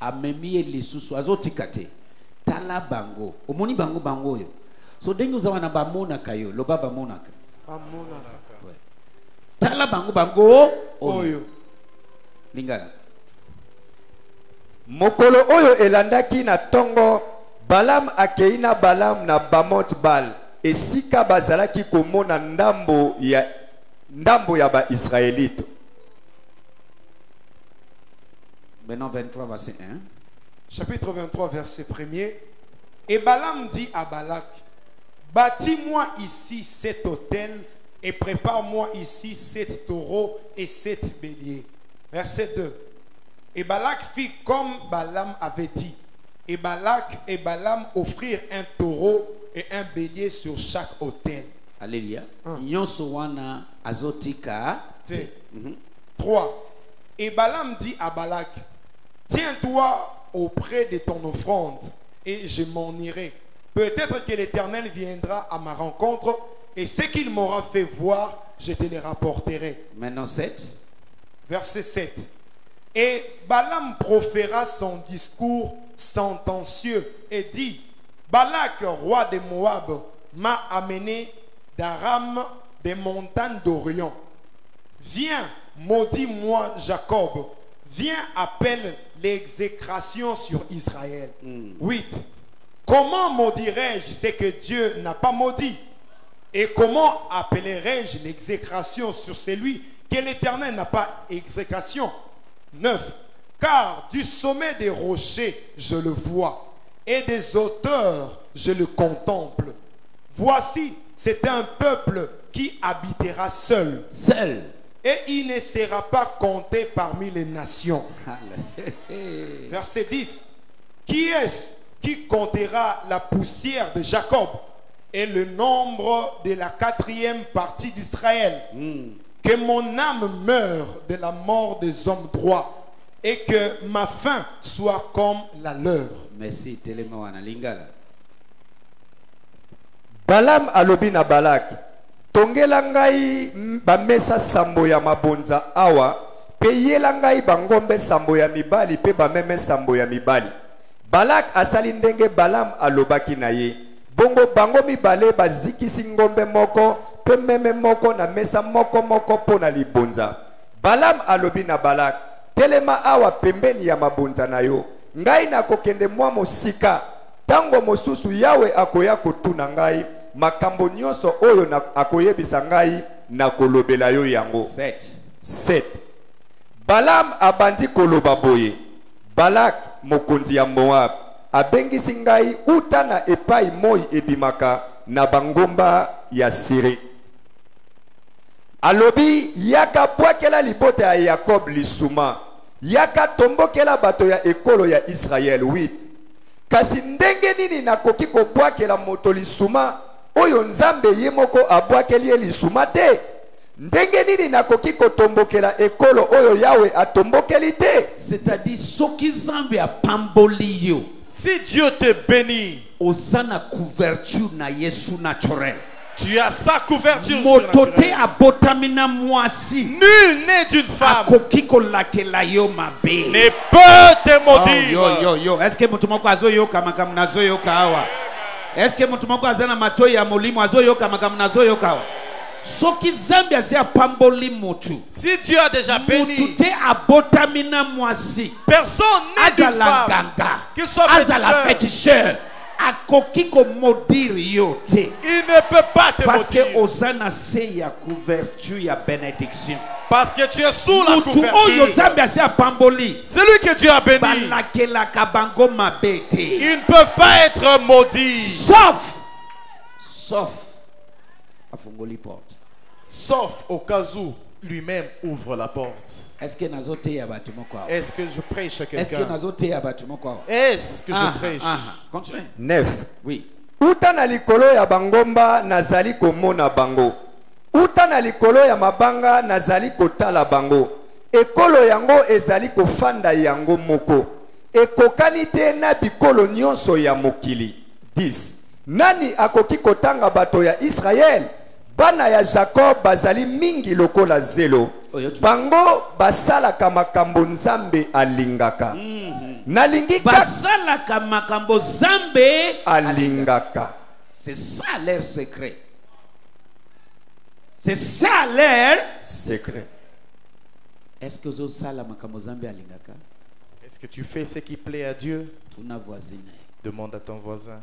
Amemi lisusu azotikate. Tala bango. Omoni bango bango yo. So dengo za wana bamonaka yo. Loba bamonaka. Amonaka. Ouais. Tala bango bango Oyo. Lingala. mokolo oyo elandaki na tongo Balaam akei na Balaam na Bamot Bal esika bazalaki komona ndambo ya ba Israélite. Maintenant 23 verset 1. Chapitre 23, verset 1er. Et Balaam dit à Balak, bâtis-moi ici 7 autels et prépare-moi ici 7 taureaux et 7 béliers. Verset 2. Et Balak fit comme Balaam avait dit. Et Balak et Balaam offrirent un taureau et un bélier sur chaque autel. Alléluia. Nyonso wana azotika. 3. Et Balaam dit à Balak, tiens-toi auprès de ton offrande et je m'en irai. Peut-être que l'Éternel viendra à ma rencontre et ce qu'il m'aura fait voir, je te le rapporterai. Maintenant 7. Verset 7. Et Balaam proféra son discours sentencieux et dit, Balak, roi de Moab, m'a amené d'Aram, des montagnes d'Orient. Viens, maudis-moi Jacob. Viens, appelle l'exécration sur Israël. 8. Comment maudirais-je ce que Dieu n'a pas maudit? Et comment appellerai-je l'exécration sur celui que l'Éternel n'a pas exécration? 9. Car du sommet des rochers je le vois, et des hauteurs je le contemple. Voici, c'est un peuple qui habitera seul. Seul. Et il ne sera pas compté parmi les nations. Verset 10. Qui est-ce qui comptera la poussière de Jacob et le nombre de la 4e partie d'Israël? Que mon âme meure de la mort des hommes droits et que ma fin soit comme la leur. Merci. Telemawana lingala. Balaam alobi na Balak tongela ngai bamesa sambo ya mabonza awa pe yela ngai bangombe sambo ya mibali pe bameme sambo ya mibali. Balak asali ndenge Balaam alobaki na ye. Bongo bango mibale bazikisi ngombe moko pe meme moko na mesa moko moko pona libonza. Balaam alobi na Balak telema awa pembeni ya mabonza na yo. Ngai na kokende mwa mosika tango mosusu Yawe akoya kotuna ngai makambo nyonso oyo na akoyebisa ngai na kolobela yo yango. 7. Balaam abandi koloba boye. Balak mokonzi ya Moab abengisi ngai uta na epai moi ebimaka na bangomba ya Siri. Alobi yaka bwakela libota ya Jacob lisuma. Yaka tombokela bato ya ekolo ya Israel. 8. Kasi ndenge nini nakoki kobwakela moto lisuma oyo nzambe ye moko abwakeli ye lisuma te? Ndenge nini nakoki kotombokela ekolo oyo Yawe atombokeli te? C'est-à-dire soki Zambia a pamboli yo. Si Dieu te bénit, Osana couverture na Yesu naturel. tu as sa couverture Motote surnaturelle. abotamina mwasi. Nul né d'une femme Akokiko lakela yo mabe. ne peut te Oh, maudire. yo. Est-ce que mtu moko azoyoka makam nazoyoka awa? Est-ce que mtu moko azana matoi ya mulimu azoyoka makam nazoyoka awa? soki zambi asi apamboli mutu Si Dieu a déjà béni, mutu te abotami na mwasi personne n'est d'une azala femme, ganga qu'il soit azala féticheur, féticheur akoki komodire yo te il ne peut pas te parce que maudire. oza na se ya couverture ya bénédiction Parce que tu es sous la mutu oyo couverture. zambi asi apamboli Celui que Dieu a béni, balakelaka bango mabe te ils ne peuvent pas être maudits. sauf afungoli porte. Sauf au cas où lui-même ouvre la porte. Est-ce que nazoteya bato moko awa? Est-ce que je prêche à Est-ce que quelqu'un? nazoteya bato moko awa? Est-ce que je prêche? Continue. 9. Oui. Uta na likolo ya bangomba nazali komona bango. Uta na likolo ya mabanga nazali kotala bango. Ekolo yango ezali kofanda yango moko. Ekokani te na bikolo nyonso ya mokili. 10. Nani akoki kotanga bato ya Israel? Bana ya Jacob bazali mingi lokola zelo. Oyoki. Bango basalaka makambo nzambe alingaka. Nalingi kaka Basalaka makambo zambe alingaka. c'est ça leur secret. C'est ça leur. Secret. Est-ce que vous sala makambo zambe alingaka? Est-ce que tu fais ce qui plaît à Dieu? Tuna voisine. Demande à ton voisin.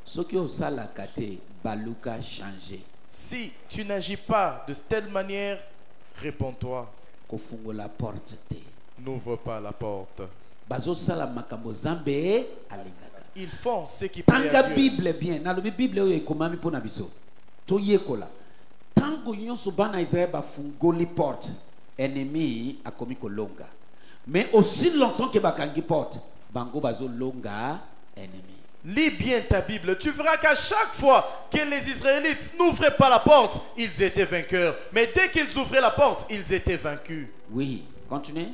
Soki osala kate baluka changer. Si tu n'agis pas de telle manière, réponds-toi. Kofungola porte te. N'ouvre pas la porte. Bazo sala makambo zambe alingaka. Ils font ce qui plaît Tanga à Dieu. Bible bien. Nalobi Bible oyo ekomami pona biso. To yekola. Tango nyonso bana Israël bafungoli porte, ennemi akomi kolonga. Mais aussi longtemps que bakangi porte, bango bazo longa ennemi. Lis bien ta Bible. Tu verras qu'à chaque fois que les Israélites n'ouvraient pas la porte, ils étaient vainqueurs. Mais dès qu'ils ouvraient la porte, ils étaient vaincus. Oui, continue.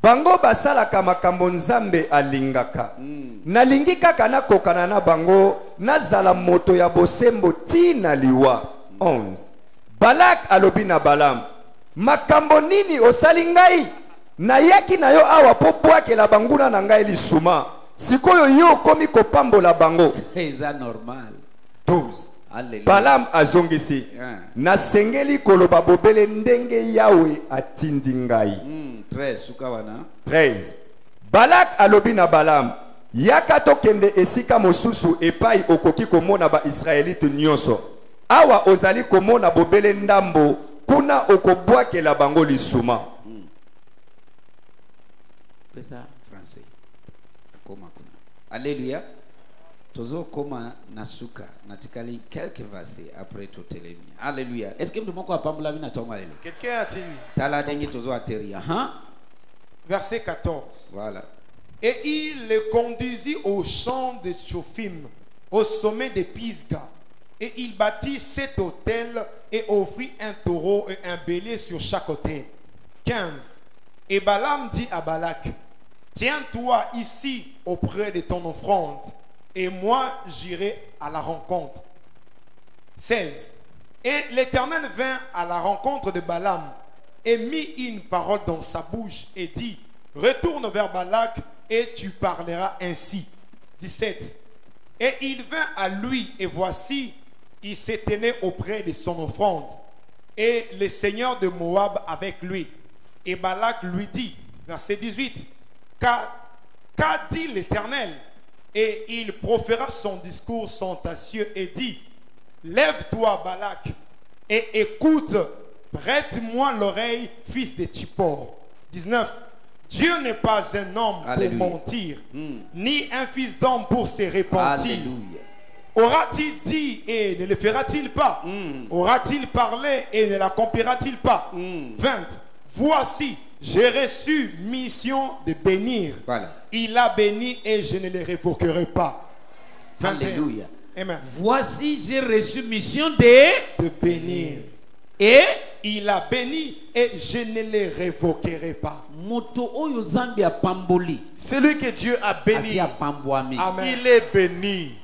Bango basalaka makambo nzambe alingaka. Nalingi kaka nakokana na bango nazala moto ya bosembo tina liwa. 11. Balak alobi na Balaam, makambo nini osali ngai? Nayaki na yo awa po bwakela banguna na ngai lisuma. Sikoyo yo komi kopambola bango. C'est normal. 12. Alléluia. Balaam azongisi, nasengeli koloba bobele ndenge yawe atindi ngai. 13 sukawana. 13. Balak alobi na Balaam, yaka tokende esika mosusu epai okoki komona ba Israelite nyonso. Awa ozali komona bobele ndambo kuna okobwakela bango lisuma. C'est ça français. Koma kuna. Alléluia. Tozo koma nasuka natikali quelques versets après tout télémi. Alléluia. Est-ce que mtu apambula bina tonga lelo? Quelqu'un a-t-il? Tala dengi tozo ateria. Verset 14. Voilà. Et il les conduisit au champ de Tchophim, au sommet de Pisga. Et il bâtit 7 autels et offrit un taureau et un bélier sur chaque autel. 15. Et Balaam dit à Balak, tiens-toi ici auprès de ton offrande, et moi j'irai à la rencontre. 16. Et l'Éternel vint à la rencontre de Balaam et mit une parole dans sa bouche et dit, retourne vers Balak et tu parleras ainsi. 17. Et il vint à lui et voici, il se tenait auprès de son offrande et le Seigneur de Moab avec lui. Et Balak lui dit, verset 18, qu'a dit l'Éternel? Et il proféra son discours sontacieux et dit, lève-toi Balak et écoute, prête-moi l'oreille, fils de Tchippor. 19. Dieu n'est pas un homme Alléluia. pour mentir, ni un fils d'homme pour se repentir. Alléluia. Aura-t-il dit et ne le fera-t-il pas? Aura-t-il parlé et ne l'accomplira-t-il pas? 20. Voici, j'ai reçu mission de bénir. Voilà. Il a béni et je ne le révoquerai pas. 21. Alléluia. Amen. Voici, j'ai reçu mission de De bénir. et Il a béni et je ne le révoquerai pas. moto oyo zambi a pamboli. Celui que Dieu a béni, Asi a pambwami. Amen. il est béni.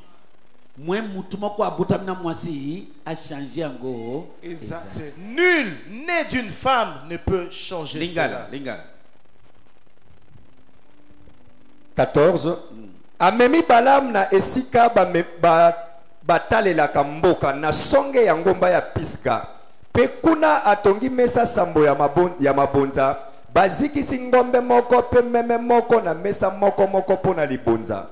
Mwen mutu moko abotamina mwasi a changé yango. Exact. Nul né d'une femme ne peut changer Lingala, cela. lingala. 14. Amemi Balaam na esika batalelaka mboka na songe ya ngomba ya Piska. Pe kuna atongi mesa sambo ya mabonza, bazikisi ngombe moko pe meme moko na mesa moko moko pona libonza.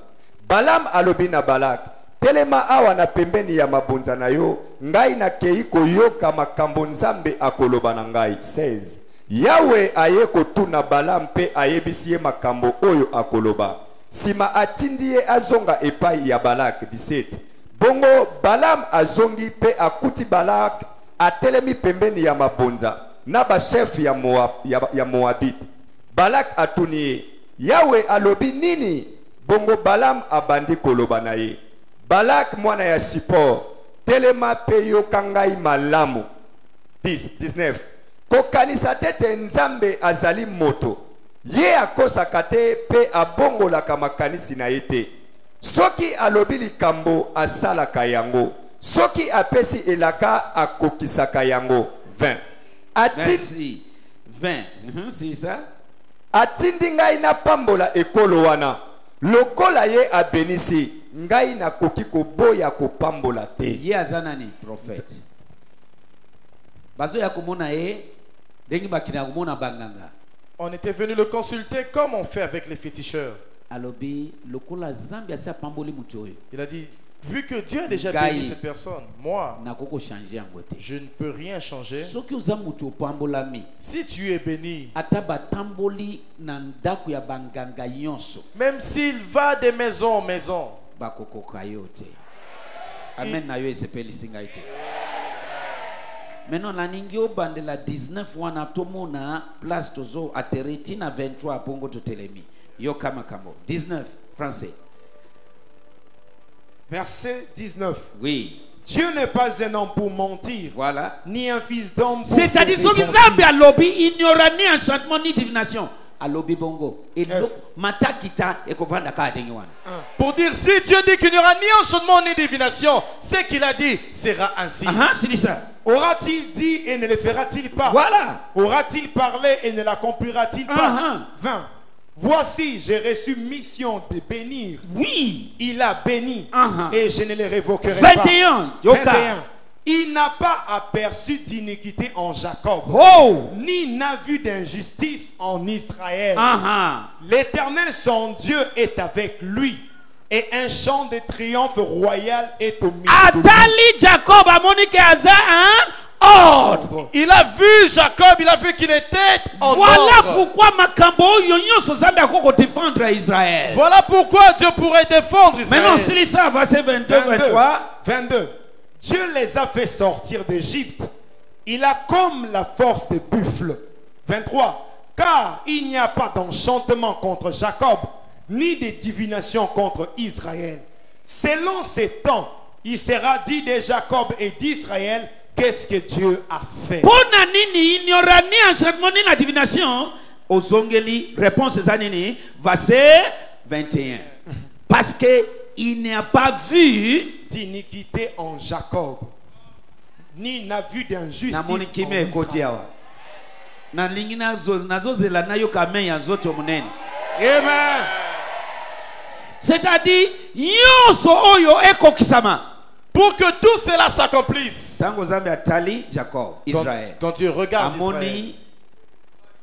Balam alobi na Balak, telema awa na pembeni ya mabonza na yo, ngai na kei koyoka makambo nzambe akoloba na ngai. 16. Yawe aye kotuna Balam pe ayebisi ye makambo oyo akoloba. Sima atindi ye azonga epai ya Balak. 17. Bongo Balam azongi pe akuti Balak atelemi pembeni ya mabonza na ba chef ya Moabit. Balak atuni ye, Yawe alobi nini? Bongo Balam abandi koloba na ye. Balak mwana ya Sipor, telema pe yoka ngai malamu. 19. Kokanisa tete nzambe azali moto. Ye akosaka te pe abongolaka makanisi na ye te. Soki alobi likambo asalaka yango. Soki apesi elaka akokisaka yango. 20. Merci. 20. C'est ça? Atindi ngai na pambola ekolo wana. Lokola ye abenisi, ngai na koki koboya kopambola te. Ye azanani prophète. Bazo ya komona ye, dengi bakina komona banganga. On était venu le consulter comme on fait avec les féticheurs. Alobi lokola Zambia sa pamboli mutu oyo. Il a dit, vu que Dieu a déjà béni cette personne, moi, nakoko changer ngote. je ne peux rien changer. Soki uza mutu pambolami. Si tu es béni, Ataba tamboli na ndaku ya banganga yonso. même s'il va de maison en maison, Bakoko kayote. Amen na yo esepeli singa ite. Maintenant la ningio bandela 19 wana tomona place tozo atereti na 23 pongo totelemi. Yo kama kamo 19 français. Verset 19. Oui. Dieu n'est pas un homme pour mentir, Voilà. ni un fils d'homme pour C'est-à-dire se ce qui repentir. Zambia lobby, il n'y aura ni enchantement ni divination. À lobby bongo. Et Yes. mata kita et kovanda ka dengiwana. pour dire si Dieu dit qu'il n'y aura ni enchantement ni divination, ce qu'il a dit sera ainsi. Ah, c'est dit ça. Aura-t-il dit et ne le fera-t-il pas? Voilà. Aura-t-il parlé et ne l'accomplira-t-il pas? Ah, 20. Voici, j'ai reçu mission de bénir. Oui. Il a béni Ah, et je ne le révoquerai 21. pas. Yoka. 21. Il n'a pas aperçu d'iniquité en Jacob, Oh. ni n'a vu d'injustice en Israël. Ah, L'Éternel, son Dieu, est avec lui, et un chant de triomphe royal est au milieu de lui. Atali Jacob a monique aza un ordre. Il a vu Jacob, il a vu qu'il était en Voilà ordre. pourquoi Makambo Yonyo so Zambia koko défendre Israël. Voilà pourquoi Dieu pourrait défendre Maintenant, Israël. c'est ça, verset 22, 23. 22. Dieu les a fait sortir d'Égypte. Il a comme la force des buffles. 23. Car il n'y a pas d'enchantement contre Jacob, ni de divination contre Israël. Selon ces temps, il sera dit de Jacob et d'Israël, qu'est-ce que Dieu a fait? Pona nini, il n'y aura ni enchantement ni la divination. Ozongeli, réponse zanini, verset 21. Parce que il n'y a pas vu D'iniquité en Jacob, ni n'a vu d'injustice na en moni kime ekoti Israël. awa. Na lingi nazo zela na yo kame ya zoto munene. Amen. C'est-à-dire, yoso oyo ekokisama. Pour que tout cela s'accomplisse. Tango Zambia atali Jacob, Israël. Quand tu regardes Israël, Amoni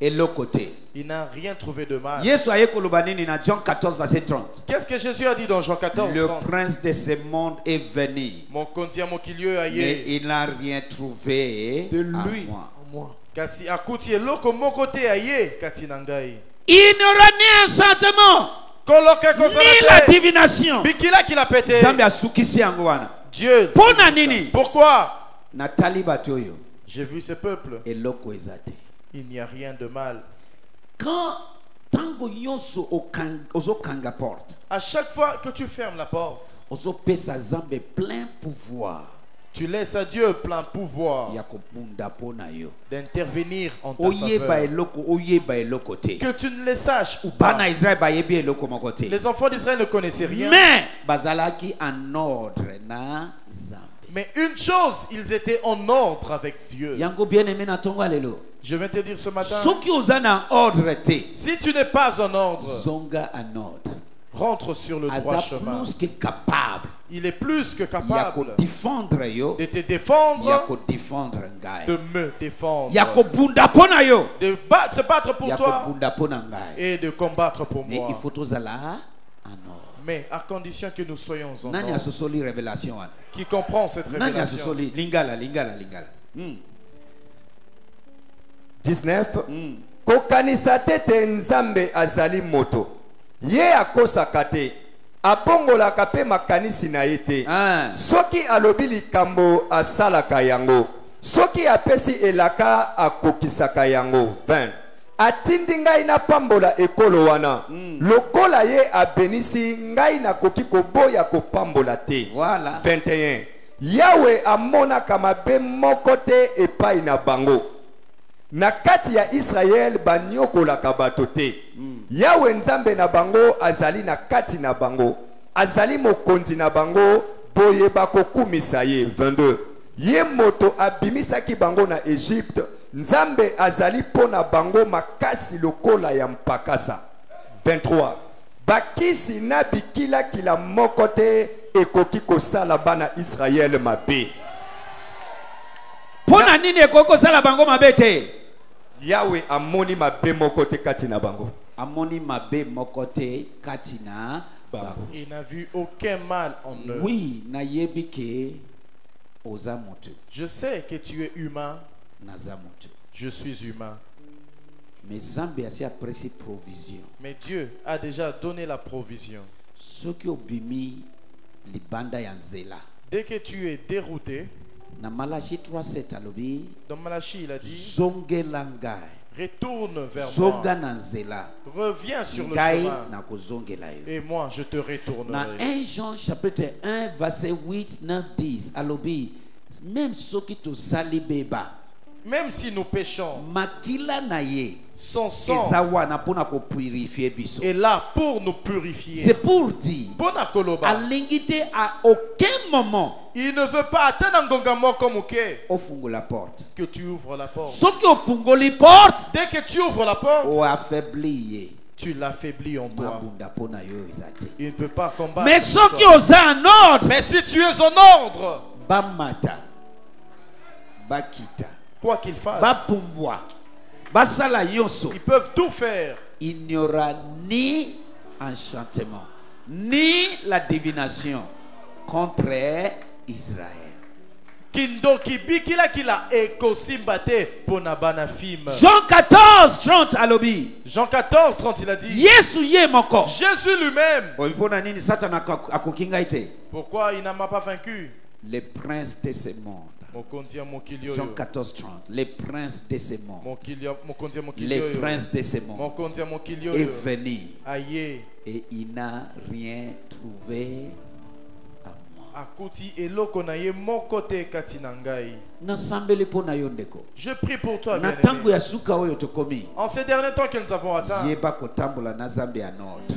et l'autre côté. il n'a rien trouvé de mal. Yesu ayekolobanini na Jean 14 verset 30. Qu'est-ce que Jésus a dit dans Jean 14, Le 30? prince de ce monde est venu, Mon kontia mokilio mais aye. il n'a rien trouvé De en lui moi. en moi. Kasi akuti eloko moko te aye katinangai. Il n'y aura ni enchantement, Koloke ni la kozala te. divination. Bikila qu'il a pété. Zambia asukisi yango wana. Dieu. Pona nini? Pourquoi? Natali batoyo J'ai vu ce peuple. eloko ezate. Il n'y a rien de mal. Quand tango nyonso ozokanga porte, À chaque fois que tu fermes la porte, ozopesa Zambe plein pouvoir tu laisses à Dieu plein pouvoir ya kobunda pona yo. d'intervenir en ta Oyeba faveur. eloko te. Que tu ne les saches ou pas. Bana Israël bayebi eloko moko te. Les enfants d'Israël ne connaissaient rien. Mais bazalaki en ordre na Zambe. Mais une chose, ils étaient en ordre avec Dieu. Yango bien aimé na tongo alelo. Je vais te dire ce matin, Soki ozana ordre te, si tu n'es pas en ordre, zonga en ordre. rentre sur le droit Aza chemin. plus que capable Il est plus que ya capable kodefendre yo, de te ya défendre, kodefendre ngai, de me défendre, ya kobunda mpona yo, de se battre pour ya toi kobunda mpona ngai. et de combattre pour Mais moi. il faut tozala en ordre. Mais à condition que nous soyons en Nani ordre. asosoli révélation wana? Qui comprend cette Nani révélation? asosoli lingala. 19 kokanisa te te nzambe azali moto ye akosaka te abongolaka mpe makanisi na ye te Ah. soki alobi likambo asalaka yango soki apesi elaka akokisaka yango 20 atindi ngai napambola ekolo wana lokola ye abenisi ngai nakoki koboya kopambola te Voilà. 21 yawe amonaka mabe moko te epai na bango na kati ya Israel banyokolaka bato te yawe nzambe na bango azali na kati na bango azali mokonzi na bango boye bakokumisa ye 22 ye moto abimisaki bango na Egypte nzambe azali pona bango makasi lokola ya mpakasa 23 bakisi na bikila moko te ekoki kosala bana Israel mabe Pona nini ekoko sala bango mabe te? yawe amoni mabe moko te kati na bango Amoni mabe mokote katina bango. Il n'a vu aucun mal en eux. Oui, na yebike ozamutu. Je sais que tu es humain. Nazamutu. Je suis humain. Mais Zambé a apprécié provision. Mais Dieu a déjà donné la provision. Soki obimi libanda ya nzela. Dès que tu es dérouté, Na Malachi 3:7 alobi dans Malachie, il a dit, zongela ngai. retourne vers Zonga moi. na nzela. Reviens sur le Ngai chemin. na kozongela yo. Et moi, je te Na retournerai. 1 Jean chapitre 1 verset 8, 9, 10 alobi même soki to sali beba Même si nous péchons, makila na ye son sang eza wana mpona kopurifie biso. est là pour nous purifier. C'est pour dire Bona koloba. alingi te à aucun moment Il ne veut pas atteindre ngongamo comme ok, ofungola la porte. que tu ouvres la porte. Soki opungoli porte Dès que tu ouvres la porte, oaffaibli ye tu l'affaiblis en toi. mabunda mpona yo eza te. Il ne peut pas combattre. Mais pour soki toi. oza en ordre Mais si tu es en ordre, bamata bakita quoi qu'il fasse, bapumbwa basala nyonso, ils peuvent tout faire. il n'y aura ni enchantement ni la divination contre Israël. Kindoki bikila kila ekosimbate pona bana film. Jean 14:30 alobi Jean 14, 30, il a dit, Yesu ye moko Jésus lui-même. mpona nini Satan akoki ngai te? Pourquoi il n'a pas vaincu? Les princes de ce monde. Mokonzi ya mokili oyo. Jean 14:30. Les princes de ce monde. Mokonzi ya mokili Les oyo. princes de ce monde Mokonzi ya mokili est oyo. venu Aye. et il n'a rien trouvé à moi. Akuti eloko na ye moko te kati na ngai. Nasambeli mpona yo ndeko. Je prie pour toi, Na bien-aimé. ntango ya suka oyo tokomi En ces derniers temps que nous avons atteint, yeba kotambola na Nzambe en ordre.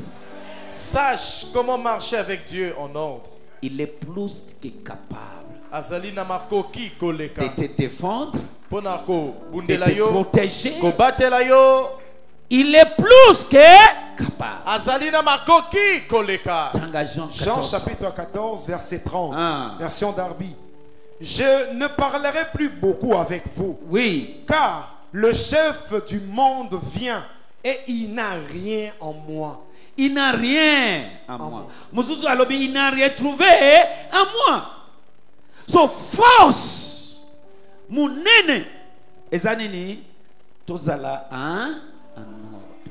sache comment marcher avec Dieu en ordre. Il est plus que capable Azali na makoki koleka. de te défendre, Pona ko de bundela te yo, protéger. ko batela yo. Il est plus que capable. Azali na makoki koleka. Tanga Jean Jean 14. chapitre 14, verset 30, Ah. version Darby. Je ne parlerai plus beaucoup avec vous, Oui. car le chef du monde vient et il n'a rien en moi. Il n'a rien à En moi. moi. Mosusu alobi, il n'a rien trouvé à moi. So force munene ezanini tozala en ordre.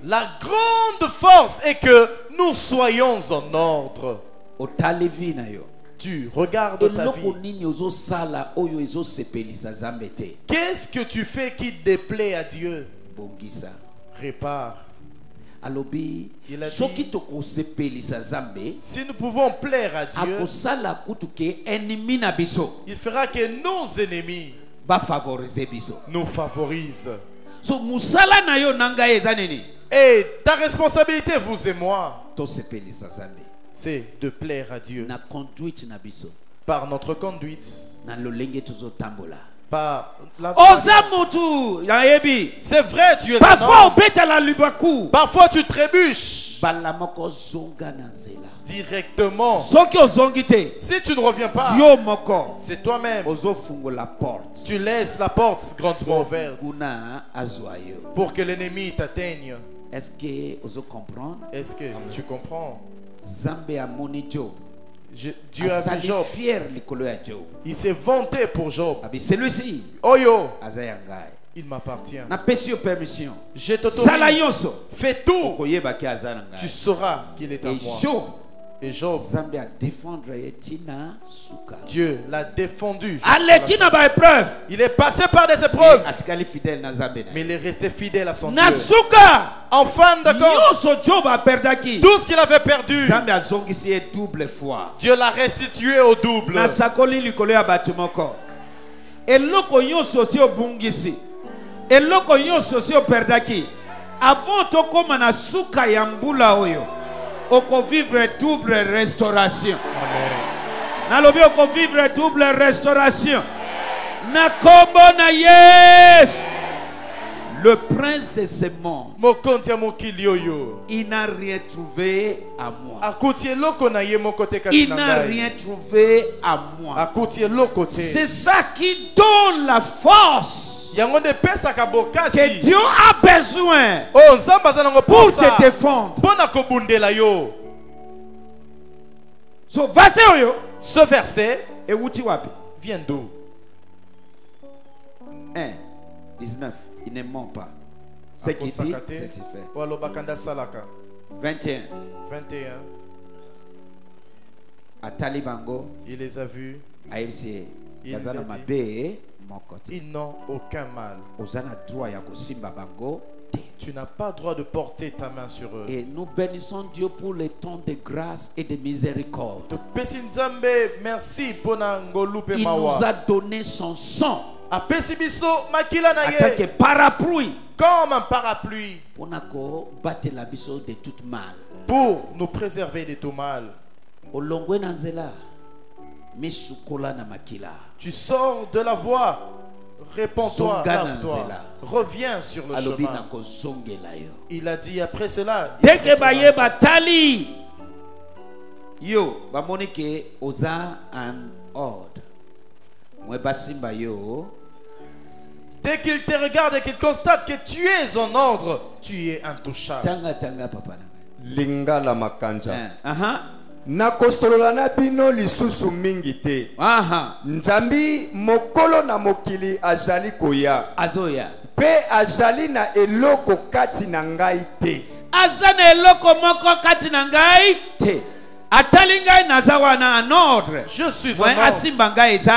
La grande force est que nous soyons en ordre. Otalevi na yo. Tu regardes ta Eloko vie. nini ozosala oyo ezosepelisa Nzambe te. Qu'est-ce que tu fais qui déplaît à Dieu? Bongisa. Répare. Alobi Il a soki dit, tokosepelisa Nzambe si nous pouvons plaire à Dieu, akosala kutu ke ennemi na biso il fera que nos ennemis bafavorize biso. nous favorisent. So musala na yo na ngai eza nini? Et ta responsabilité, vous et moi, Tosepelisa Nzambe c'est de plaire à Dieu na conduite na biso par notre conduite na lolenge tozotambola. par la Oza mutu ya ebi. C'est vrai, tu es un Parfois homme. obeta la lubaku. Parfois tu trébuches Balamoko zonga na nzela. directement. Soki ozongi te. Si tu ne reviens pas, Yo moko. c'est toi-même. Ozo fungo la porte. Tu laisses la porte grandement ouverte Kuna azwayo. pour que l'ennemi t'atteigne. Est-ce que ozo comprendre? Est-ce que tu comprends? Zambe amoni Job. Dieu a vu Asali Job. fier likolo ya Job. Il s'est vanté pour Job. Abi celui-ci Oh yo, azayangai. il m'appartient. Na pesi yo permission. Je Sala t'autorise. yonso. Fais tout. Okoyeba ki azana Tu ngai. sauras qu'il est à Et moi. Job. Et Job, Zambe a défendre ye tina suka. Dieu l'a défendu. jusqu'à la Aleki fin. na ba épreuve. Il est passé par des épreuves, Atikali fidèle na Zambe na. mais il est resté fidèle à son Dieu. Na suka. En fin de compte, Nyonso Job a perdaki. tout ce qu'il avait perdu, Zambe azongisi ye double fois. Dieu l'a restitué au double. Na sakoli likolo ya bato moko. Eloko nyonso ti obungisi. Eloko nyonso ti operdaki. Avant tokoma na suka ya mbula oyo. Oko vivre double restauration. Nalobi oko vivre double restauration. Na kombo na Yesu. Le prince de ce monde, Mokonti ya mokili oyo. il n'a rien trouvé à moi. Akuti eloko na ye moko te kati Il na n'a ngai. rien trouvé à moi. Akuti eloko te. C'est ça qui donne la force Yango nde pesaka que bokasi. Dieu a besoin Oh, Nzambe aza nango pour posa. te défendre. Mpona kobundela yo. So verset oyo Ce verset ewuti wapi? vient d'où? 1:19. Il ne ment pas. Ce qui dit, Akosaka te. c'est fait. Po alobaka nde asalaka. 21. 21. Atali bango Il les a vus. ayebisi Il bazana le dit. mabe moko te. Ils n'ont aucun mal. Ozana droit ya kosimba bango te. Tu n'as pas droit de porter ta main sur eux. Et nous bénissons Dieu pour le temps de grâce et de miséricorde. Topesi Nzambe merci mpona ngolu pe Il nous mawa. a donné son sang Apesi biso makila na en tant que ye parapluie comme un parapluie pour battre la biso de toute mal. pour nous préserver de tout mal. Olongwe na nzela misukola na makila. Tu sors de la voie, répands-toi, Zonga na lave-toi, nzela. reviens sur le Alobi na chemin. kozongela yo. Il a dit après cela, Deke baye batali yo bamoni ke oza en ordre. Mwe basimba yo. dès qu'il te regarde et qu'il constate que tu es en ordre, tu es intouchable. Tanga papa na. lingala makanja Aha. nakosolola na bino lisusu mingi te Aha. nzambi mokolo na mokili azali koya Azoya. mpe azali na eloko kati na ngai te Azana eloko moko kati na ngai te. Atali ngai naza wana en ordre. Je suis Mwe en ordre. asimba ngai eza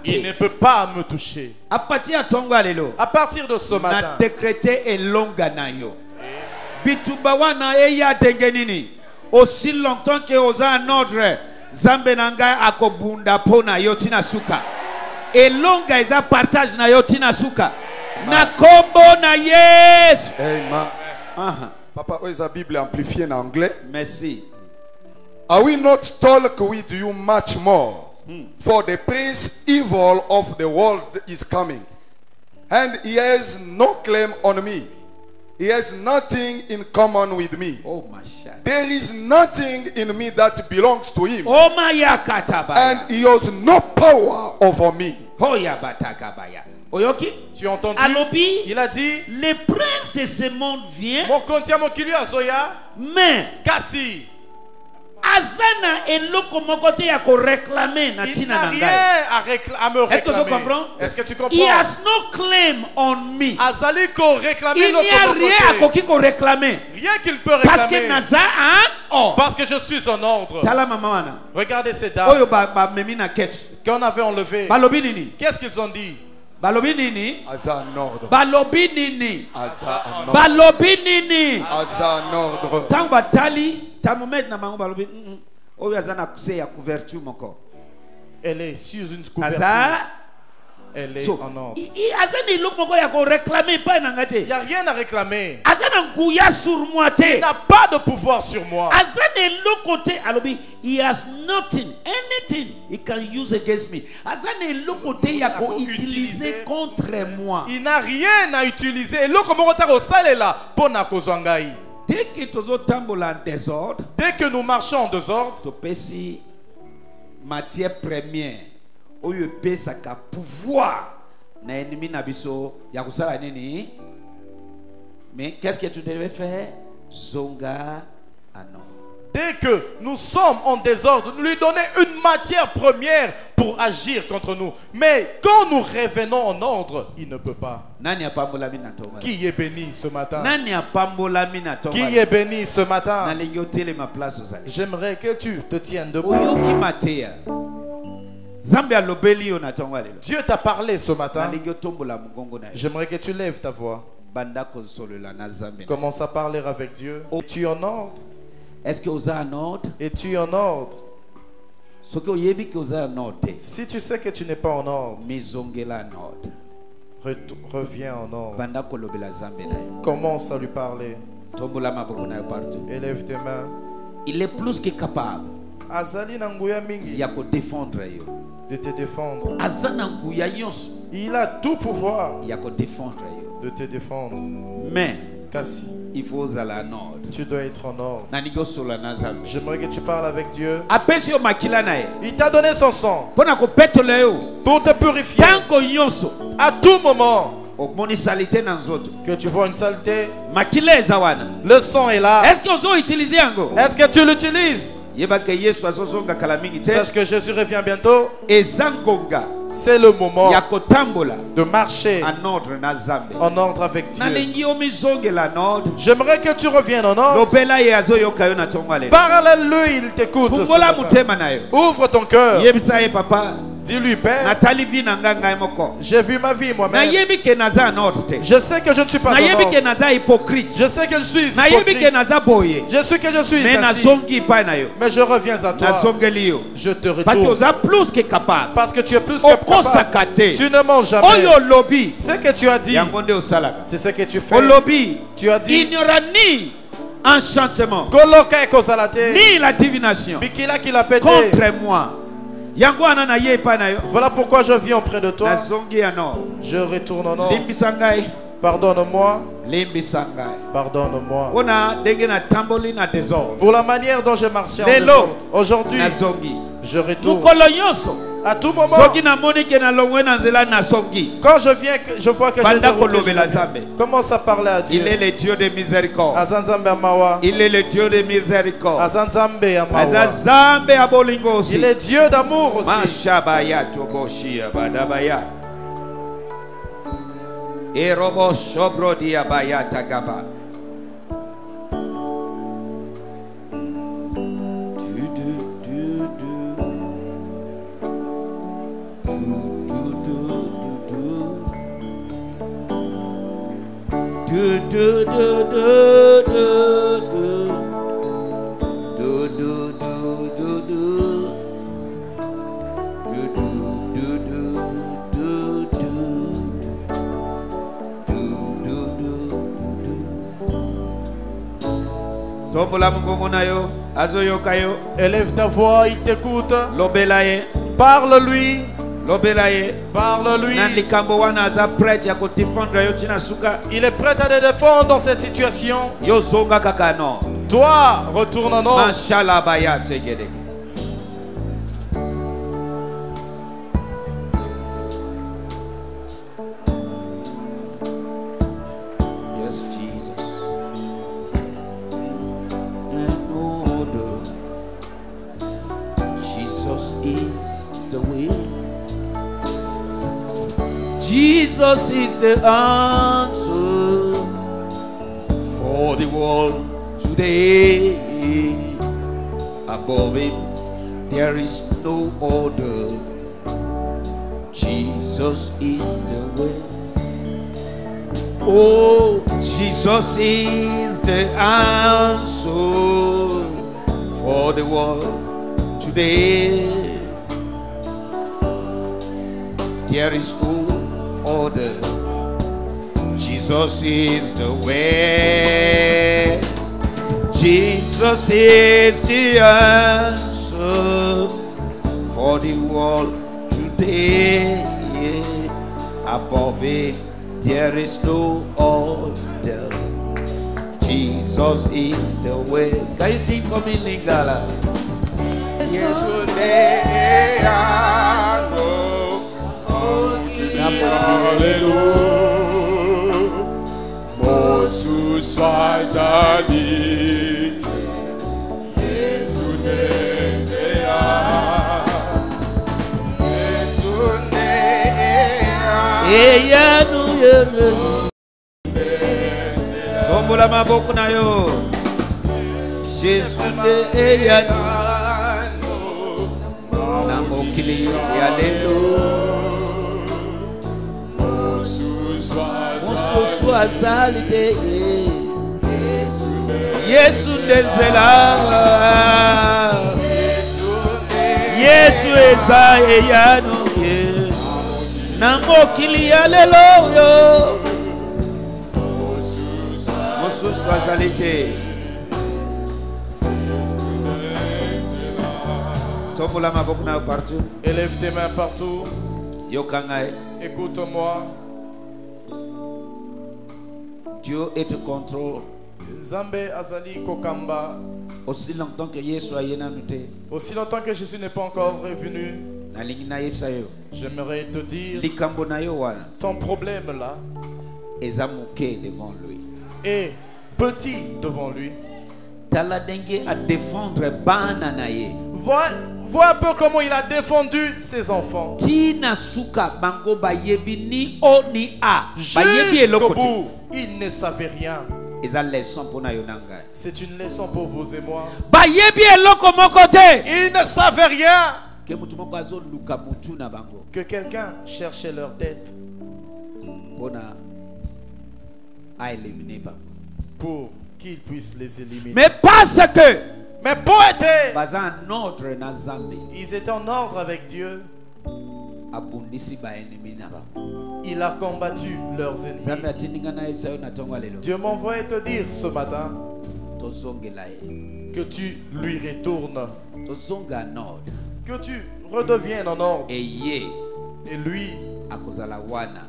Il te. ne peut pas me toucher. A partir ya tongo alelo. À partir de ce Na matin, décréter elonga na yo. Bitumba wana eya ndenge nini? Aussi longtemps que oza en ordre, Zambe na ngai akobunda po na yo tina suka. Elonga eza partage na yo tina suka. Na kombo na Yesu. Amen. Aha. Papa, où est la Bible amplifiée en anglais? Merci. Are we not talk with you much more? For the prince evil of the world is coming, and he has no claim on me. He has nothing in common with me. Oh my God. There is nothing in me that belongs to him, Oh my yakataba. and he has no power over me. Hoya batakabaya. Oyoki? tu as entendu? Alobi, Il a dit, le prince de ce monde vient, Mokonti ya mokili azoya, mais kasi. azana eloko moko te ya ko réclamer na Il tina n'a na rien ngai. à me Est-ce que tu réclamer. comprends? Est-ce que tu He comprends? has no claim on me. Azali ko réclamer Il n'y a l'autre rien à côté. koki ko réclamer. Rien qu'il peut Parce que réclamer. naza en or. Parce que je suis en ordre. Tala mama wana. Regardez ces dames Oyo ba memi na ketch. qu'on avait enlevées. Balobi nini? Qu'est-ce qu'ils ont dit? Balobi nini? Asa en ordre. Balobi nini? Asa en ordre. Balobi nini? Asa en ordre. Tango batali tamomet na bango balobi oyo azana kuse ya couverture moko. Elle est sur une couverture. Aza elle est So, en ordre. azani look moko ya ko réclamer pas na Il ngate. n'y a rien à réclamer. Azana nguya sur moi te. Il n'a pas de pouvoir sur moi. Azani look côté alobi, he has nothing, anything he can use against me. Azani look côté ya ko utiliser contre moi. Il n'a rien à utiliser. Et l'autre au sale là pour nakozwangai. Dès que tozo tambola en désordre, Dès que nous marchons en désordre, to pesi matière première oyo pesa ka pouvoir na ennemi na biso ya kusala nini. Mais qu'est-ce que tu devais faire? Zonga anon. dès que nous sommes en désordre, nous lui donnons une matière première pour agir contre nous. Mais quand nous revenons en ordre, il ne peut pas. Nani apambolami na tonga? Qui est béni ce matin? Nani apambolami na tonga? Qui est béni ce matin? Na lengi otele ma place ozali. J'aimerais que tu te tiennes debout. Oyoki mateya. Zambe alobeli yo na tonga lelo. Dieu t'a parlé ce Na matin. lengi otombola mugongo na yo. J'aimerais que tu lèves ta voix. Banda konsolola na zambe. Commence à parler avec Dieu. Es-tu en ordre? Est-ce que oza en ordre? Es-tu en ordre? Soki oyebi ke oza en ordre te. Si tu sais que tu n'es pas en ordre, Mizongela en ordre. reviens en ordre. Banda kolobela zambe na yo. Commence à lui parler. Tombola maboko na yo partout. Élève tes mains. Il est plus que capable Azali na nguya mingi ya ko défendre yo. de te défendre. Aza na nguya nyonso Il a tout pouvoir ya ko défendre yo. de te défendre. Mais Kassi, il faut ozala en ordre. tu dois être en ordre. Na nigosola na zambe. J'aimerais que tu parles avec Dieu. Apesi yo makila na ye. Il t'a donné son sang Pona ko petola yo. pour te purifier. Tanko nyonso À tout moment okomoni salité na nzoto. que tu vois une saleté, Makila eza wana. le sang est là. Est-ce que ozo utiliser yango? Est-ce que tu l'utilises? Yeba ke Yesu azozonga kala mingi te. Sache que Jésus revient bientôt. Eza ngonga C'est le moment ya kotambola de marcher en ordre na zambe. en ordre avec Dieu. Nalingi omizongela en ordre. J'aimerais que tu reviennes en ordre. Lobela ye azoyoka yo na tongo lelo. Parle-lui, il t'écoute. ce Fungola matin. mutema na yo. Ouvre ton cœur. Yebisa ye papa. Dis-lui, Père, Natali vi na nganga moko. j'ai vu ma vie Na moi-même. yebi ke naza en ordre te. Je sais que je ne suis pas Na en yebi ke ordre. naza hypocrite. Je sais que je suis Na yebi ke hypocrite. naza boye. Je sais que je suis Mais ainsi. nazongi pa na yo. Mais je reviens à toi. Nazongeli yo. Je te Parce que retourne. oza plus que capable. Parce que tu es plus que capable. Okosaka te. Tu ne manges jamais. Oyo lobi. Ce que tu as dit, Yango nde osalaka. c'est ce que tu fais. Olobi. Tu as dit, Il n'y aura ni enchantement Koloka et Kozalate. ni la divination Bikila qui l'a pété. contre moi. Yango wana na ye pa na yo. Voilà pourquoi je viens auprès de toi. Nazongi ya no. Je retourne en ordre. Limbisa ngai. Pardonne-moi. Limbisa ngai. Pardonne-moi. Ona ndenge na tamboli na désordre. Pour la manière dont je marchais en Lelo. désordre. Aujourd'hui, Nazongi. je retourne. Mukolo nyonso. À tout moment, Soki na moni ke na longwe na nzela na songi. quand je viens, je vois que je Banda dois route, kolobela je zambe. commence à parler à Dieu. Il est le Dieu de miséricorde. Azanzambe Amawa. Il est le Dieu de miséricorde. Azanzambe Amawa. Azazambe abolingo aussi. Il est Dieu d'amour aussi. Mashabaya toboshia badabaya. Erobo shobrodia baya tagaba. Tombola mungongo na yo, azoyoka yo, Élève ta voix, il t'écoute. lobela ye, Parle-lui. lobela ye. Parle-lui. Na likambo wana aza prêtre ya ko défendre yo tina suka. Il est prêt à te défendre dans cette situation. Yo zonga kaka no. Toi, retourne en ordre. Mashallah baya tegede. Yes, Jesus. And order. Jesus is the way. Jesus is the answer for the world today. Above him there is no other. Jesus is the way. Oh, Jesus is the answer for the world today. there is no order. Jesus is the way. Jesus is the answer for the world today. Above it, there is no order. Jesus is the way. Can you sing for me, Lingala? Tombola maboko na yo. Jésus de eyano na mokili ya lelo. Mosusu azalite Yesu nzela. Yesu eza eyano na mokili ya lelo yo. Mosusu azalite. Tombola maboko na partout. Élève tes mains partout. Yokangai. Écoute-moi. Dieu est au contrôle. Nzambe azali kokamba. Aussi longtemps que Yesu ayena nute. Aussi longtemps que Jésus n'est pas encore revenu, Na lingi na yebisa yo. j'aimerais te dire, Likambo na yo wana ton problème là eza moke devant lui. est petit devant lui. Tala denge a défendre bana na ye. Vois un peu comment il a défendu ses enfants. Tina suka bango bayebi ni o ni a. Bayebi Jusqu'au eloko te. bout, ils ne savaient rien. Eza leçon pona yo nanga. C'est une leçon pour vous et moi. Bayebi eloko moko te. Ils ne savaient rien. Ke mutu moko azo luka mutu na bango. Que quelqu'un cherchait leur tête Pona a éliminer bango. pour qu'ils puissent les éliminer. Mais parce que Mais poète, baza en ordre na Zambe. ils étaient en ordre avec Dieu. Abundisi ba ennemi na bango. Il a combattu leurs Zambe ennemis. atindinga na yebisa yo na tongo lelo. Dieu m'envoie te dire ce matin Tozongela ye. que tu lui retournes, Tozonga en ordre. que tu redeviennes en ordre. Eye Et lui, akozala wana.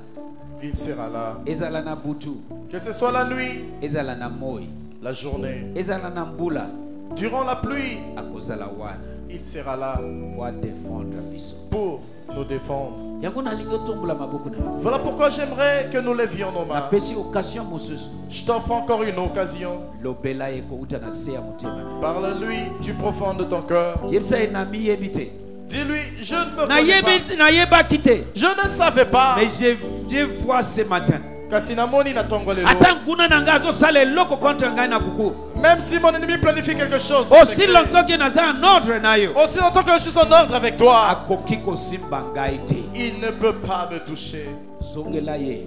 il sera là. Ezala na butu. Que ce soit la nuit, Ezala na moi. la journée, Ezala na mbula. durant la pluie, Akozala wana. il sera là Wa défendre biso. pour nous défendre. Yango na lingo tombola maboko na. Voilà pourquoi j'aimerais que nous levions nos Na mains. pesi occasion mosusu. Je t'offre encore une occasion. Lobela ye ko uta na se ya motema. Parle-lui du profond de ton cœur. Yebisa ye na mi yebite. Dis-lui, je ne me Na connais pas. yebi na yeba kite. Je ne savais pas. Mais je vois ce matin. Kasinamoni na tongo lelo. Ata nguna na ngazo sale loko contre ngai na kuku. Même si mon ennemi planifie quelque chose. Aussi c'est longtemps que naza en ordre na yo. aussi longtemps que je suis en ordre avec toi, Akoki ko simba ngai te. il ne peut pas me toucher. Zongela ye.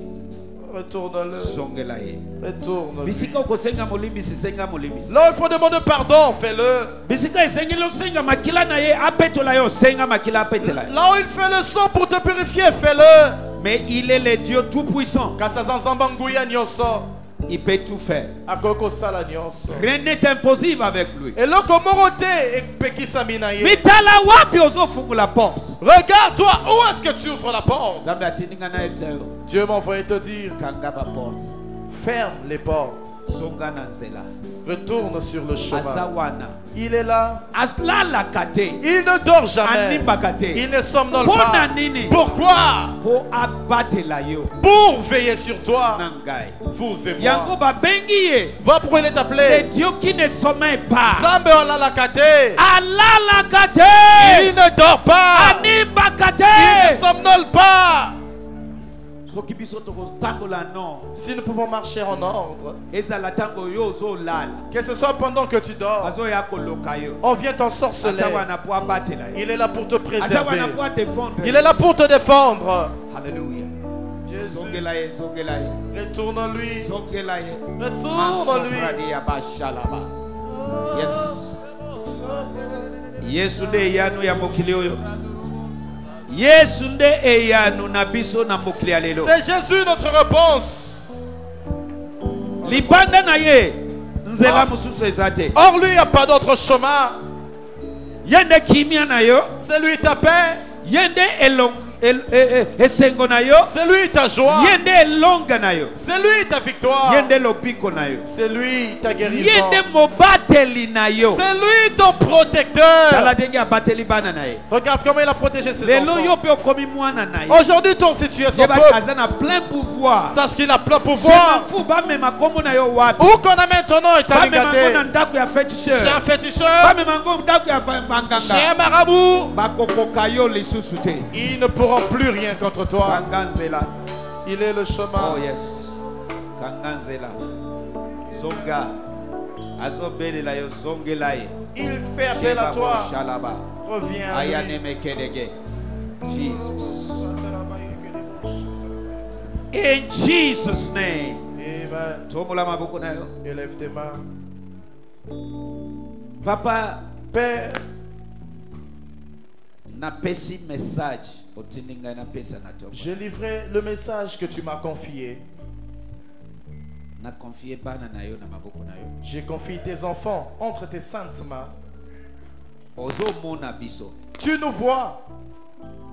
Retourne-le. Zongela ye. Retourne-le. Bisika kosenga molibisi senga molibisi. Là, il faut demander pardon, fais-le. Bisika esengeli osenga makila na ye apetola yo senga makila apetela. Là où il fait le sang pour te purifier, fais-le. Mais il est le Dieu tout puissant. Kasazanzambanguya nyonso. Il peut tout faire. Akoko sala nyonso. Rien n'est impossible avec lui. Et là, comment roter et pekisa minaye. Mitala wapi ozofungu la porte. Regarde-toi, où est-ce que tu ouvres la porte? Zambe atindinga na yebisa yo. Dieu m'a envoyé te dire, Kanga ba porte. ferme les portes. Zonga na nzela. Retourne sur le chemin. Azawana. Il est là. Aslala kate. Il ne dort jamais. Animba kate. Il ne somnole Pona pas. nini. Pourquoi? Po abatela yo. Pour veiller sur toi. Nangai. Vous et Yango moi. ba bengi ye. Va pour il Le t'appeler. Dieu qui ne sommeille pas. Zambe olalakate. Alala Il kate. ne dort pas. Animba Il kate. ne somnole pas. Soki biso tokotambola non. Si nous pouvons marcher en ordre, Ezala tango yo ozolala. que ce soit pendant que tu dors, Azoya koloka yo. on vient t'ensorceler. Azawana po abatela yo. Il est là pour te préserver. Azawana po défendre. Il est là pour te défendre. Alléluia. Jésus, Zongela ye, zongela ye. retourne-lui. Zongela ye. Retourne-lui. Mansofradi ya bashalaba. Yes. Yesu de yanu ya mokili oyo. Yesu nde eyanu na biso na mokili ya lelo. C'est Jésus notre réponse. Libanda na ye nzela mususu ezate. Or lui, il n'y a pas d'autre chemin. Yende kimia na yo. C'est lui ta paix. Yende esengo na yo. C'est lui ta joie. Yende elonga na yo. C'est lui ta victoire. Yende lopiko na yo. C'est lui ta guérison. Yende mobateli na yo. C'est lui ton protecteur. Tala denge abateli bana na ye. Regarde comment il a protégé ses Lelo yo enfants. pe okomi mwana na ye. Aujourd'hui, ton situation Yeba peuple, kazana plein pouvoir. sache qu'il a plein Je m'en pouvoir. fous ba mema kombo na yo wapi. Où qu'on amène ton nom et ta Ba mema ngo na ligaté. ndako ya J'ai un féticheur. Ba féticheur. mema ngo ndako ya J'ai banganga. un marabout. Bakokoka yo lisusu te. Ils ne pourront plus rien contre toi. Kanganzela. Il est le chemin. Oh yes. Kanganzela. Zonga. Azobelela yo zongela ye. Il fait appel à toi. Shalaba. Reviens. à Ayane lui. mekedege. Jesus. In Jesus name. Amen. Tomola maboko na yo. Élève tes mains. Papa, Père, na pesi message. Otininga na pesa na toba. j'ai livré le message que tu m'as confié. Na confier bana na yo na maboko na yo. J'ai confié tes enfants entre tes saintes mains. Ozo mona biso. Tu nous vois.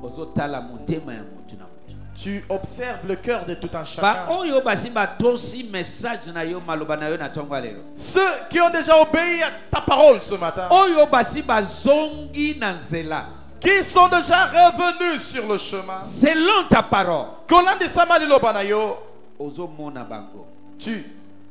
Ozo tala motema ya mutu na mutu. Tu observes le cœur de tout un Ba chacun. oyo basimba tosi message na yo maloba na yo na tonga lelo. Ceux qui ont déjà obéi à ta parole ce matin, Oyo basimba zongi na nzela. qui sont déjà revenus sur le chemin, Selon ta parole. Kolandi Samalilo Banayo, Ozo mona bango. tu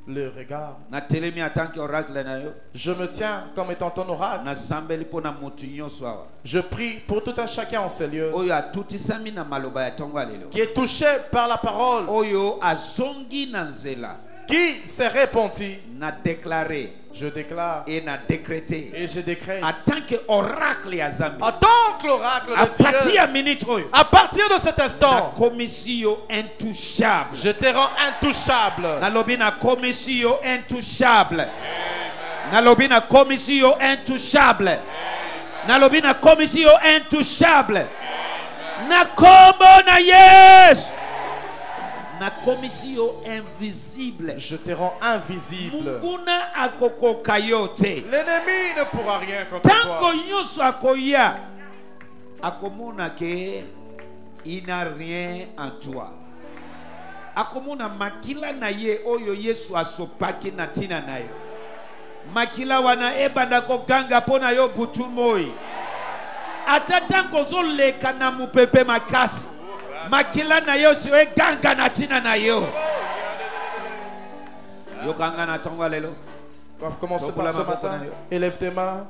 le regardes. Na telemi atanki oracle na yo. Je me tiens comme étant ton oracle. Na sambeli pona mutu nyonso awa. Je prie pour tout un chacun en ces lieux Oyo atutisami na maloba ya tonga lelo. qui est touché par la parole, Oyo azongi na nzela. qui s'est repenti. Na déclaré Je déclare et na décrété. et je décrète En tant que oracle ya Zambi. en tant que l'oracle À de partir Dieu, ya minute oyo. à partir de cet Na instant, commission intouchable. je te rends intouchable. Nalobi na commission intouchable. Nalobi na commission intouchable. Nalobi na commission intouchable. Na kombo na Yesu. Na commission invisible. Je te rends invisible. Munguna akokoka yote. L'ennemi ne pourra rien contre Tanko toi. nyonso akoya. Akomona ke il n'a rien en toi. Akomona makila na ye oyo Yesu asopaki na tina na yo. Makila wana ebanda koganga pona yo butu moi. Ata tango zoleka na mupepe makasi. Makila na yo si eganga na tina na yo. Yo kanga na tonga lelo. On va commencer par ce matin. Élève tes mains.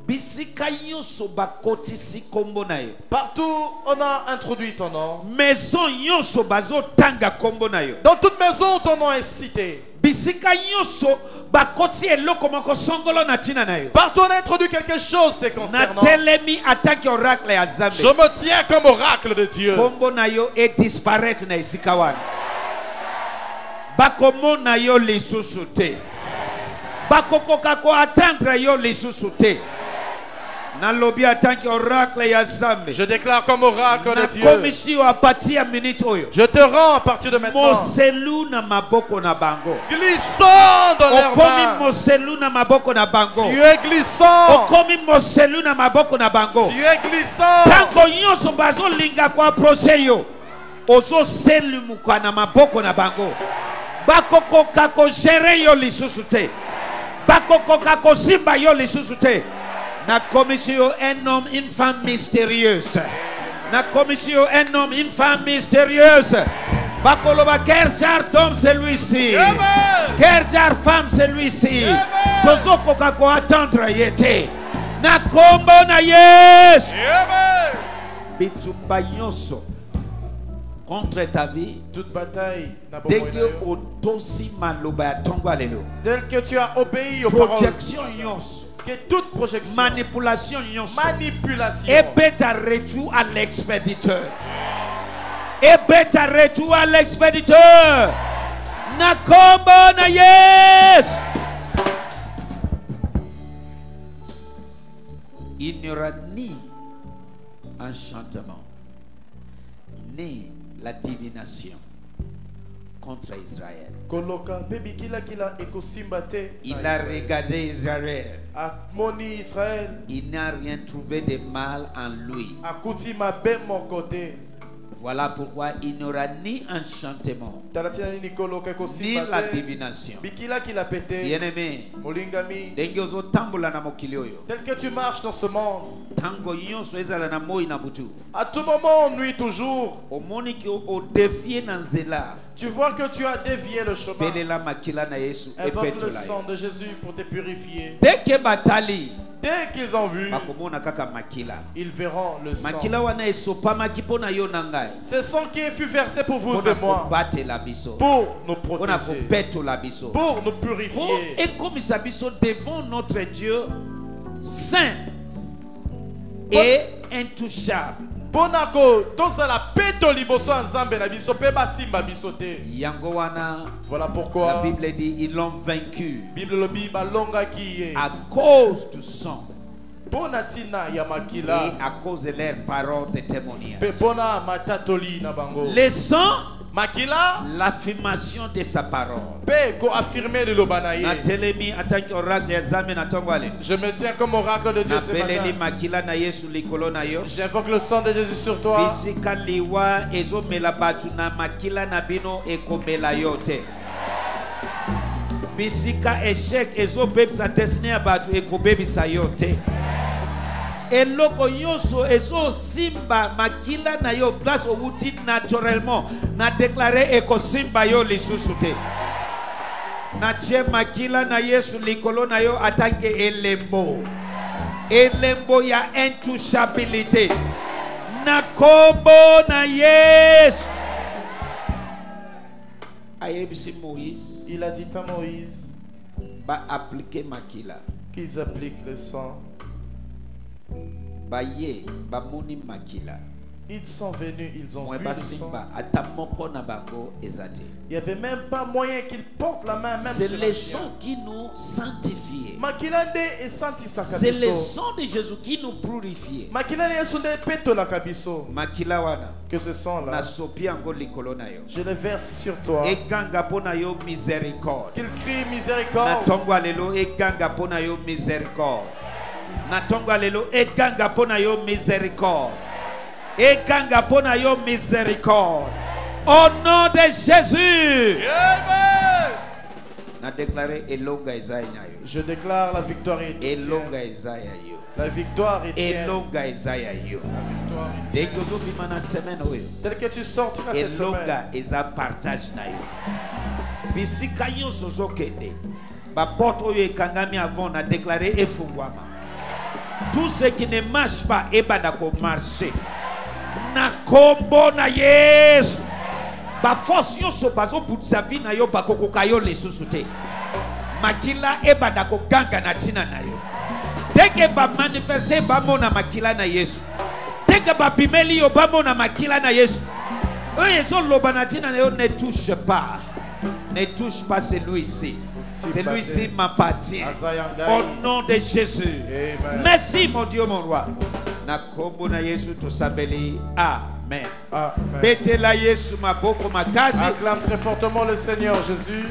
Bisika nyonso bakotisi kombo na yo. Partout, on a introduit ton nom. Maison nyonso bazo tanga kombo na yo. Dans toute maison, ton nom est cité. Bisika nyonso bakoti eloko moko songolo na tina na yo. Partout, on a introduit quelque chose te Na concernant. telemi attaque oracle ya Zambe. Je me tiens comme oracle de Dieu. Kombo na yo et disparaître na esika wana. Bakomona yo lisusu te. Bakokoka ko attendre yo lisusu te. Na lobi attaque oracle ya Zambe. Je déclare comme oracle Na de Dieu. commission à partir ya minute oyo. Je te rends à partir de maintenant. Moselu na maboko na bango. Glissant dans leurs Okomi mains. moselu na maboko na bango. Tu es glissant. Okomi moselu na maboko na bango. Tu es glissant. Tango nyonso bazolinga ko approcher yo. Ozo selimuka na maboko na bango. Bakokoka ko gérer yo lisusu te. Bakokoka ko simba yo lisusu te. Na commission un homme, une femme mystérieuse. Na commission un homme, une femme mystérieuse. Bakoloba quel genre d'homme celui-ci. Amen. Quel genre femme celui-ci. Amen. Tozo koka ko attendre yete. Na kombo na Yesu. Amen. Bitumba nyonso contre ta vie. Toute bataille n'a pas Dès que otosi maloba ya tongo lelo. tel que tu as obéi aux paroles. Projection nyonso. Que toute projection, Manipulation nyonso. manipulation, Et bête à retour à l'expéditeur. Et bête à retour à l'expéditeur. Na kombo na Yesu. Il n'y aura ni enchantement ni la divination contre Israël. Koloka pe bikila kila ekosimba te. Il a regardé Israël. Amoni Israël. Il n'a rien trouvé de mal en lui. Akuti mabe mon côté. Voilà pourquoi il n'y aura ni enchantement ni la divination. Bien-aimé, tel que tu marches dans ce monde, à tout moment on nuit toujours. Tu vois que tu as dévié le chemin. Invoque le sang de Jésus pour te purifier. Dès qu'ils ont vu, ils verront le sang. Ce sang qui fut versé pour vous et moi, pour nous protéger, pour nous purifier, et comme ça devant notre Dieu saint et intouchable. Voilà pourquoi la Bible dit ils l'ont vaincu à cause du sang et à cause de leurs paroles de témoignage. Le sang, l'affirmation de sa parole. Je me tiens comme oracle de Dieu ce matin. J'invoque le sang de Jésus sur toi. Bisika échec ezo bebisa destiné abatu ekobebisa yote. Eloko nyonso ezo simba makila na yo place outi naturellement na déclarer ekosimba yo lisusu te. Na tie makila na Yesu likolo na yo atanke elembo. Elembo ya intouchabilité. Na kombo na Yesu. Moïse, il a dit à Moïse va appliquer makila qu'ils appliquent le sang. Ils sont venus, ils ont vu le sang. Il n'y avait même pas moyen qu'ils portent la main. C'est le sang qui nous sanctifie. C'est le sang de Jésus qui nous purifie. Que ce sang là, je le verse sur toi. Qu'il crie miséricorde. Natonga lelo eganga pona yo miséricorde. Eganga pona yo miséricorde. Au nom de Jésus. Amen. Na déclaré elonga Isaïe nayo. Je déclare la victoire est tienne. Elonga Isaïe yo. La victoire est tienne. Elonga Isaïe yo. La victoire est tienne. Tel que tu sortiras cette semaine. Elonga eza partage nayo. Bisika yo sozokende. Ba porte oyo ekangami avant na déclaré efungwama. Tout ce qui ne marche pas est pas d'accord marcher. Na kombo na Yesu. Ba force yo so bazo butsa vi na yo bakoko kayo lisusu te. Makila e ba dako ganga na tina na yo. Deke ba manifester ba mona makila na Yesu. Deke ba bimeli yo ba mona makila na Yesu. Oye so loba na tina na yo ne touche pas. Ne touche pas celui-ci. Celui-ci m'appartient. Au nom de Jésus. Amen. Merci mon Dieu, mon roi. Na kombo na Yesu to sabeli. Amen. Amen. Bete la Yesu maboko makasi. Acclame très fortement le Seigneur Jésus.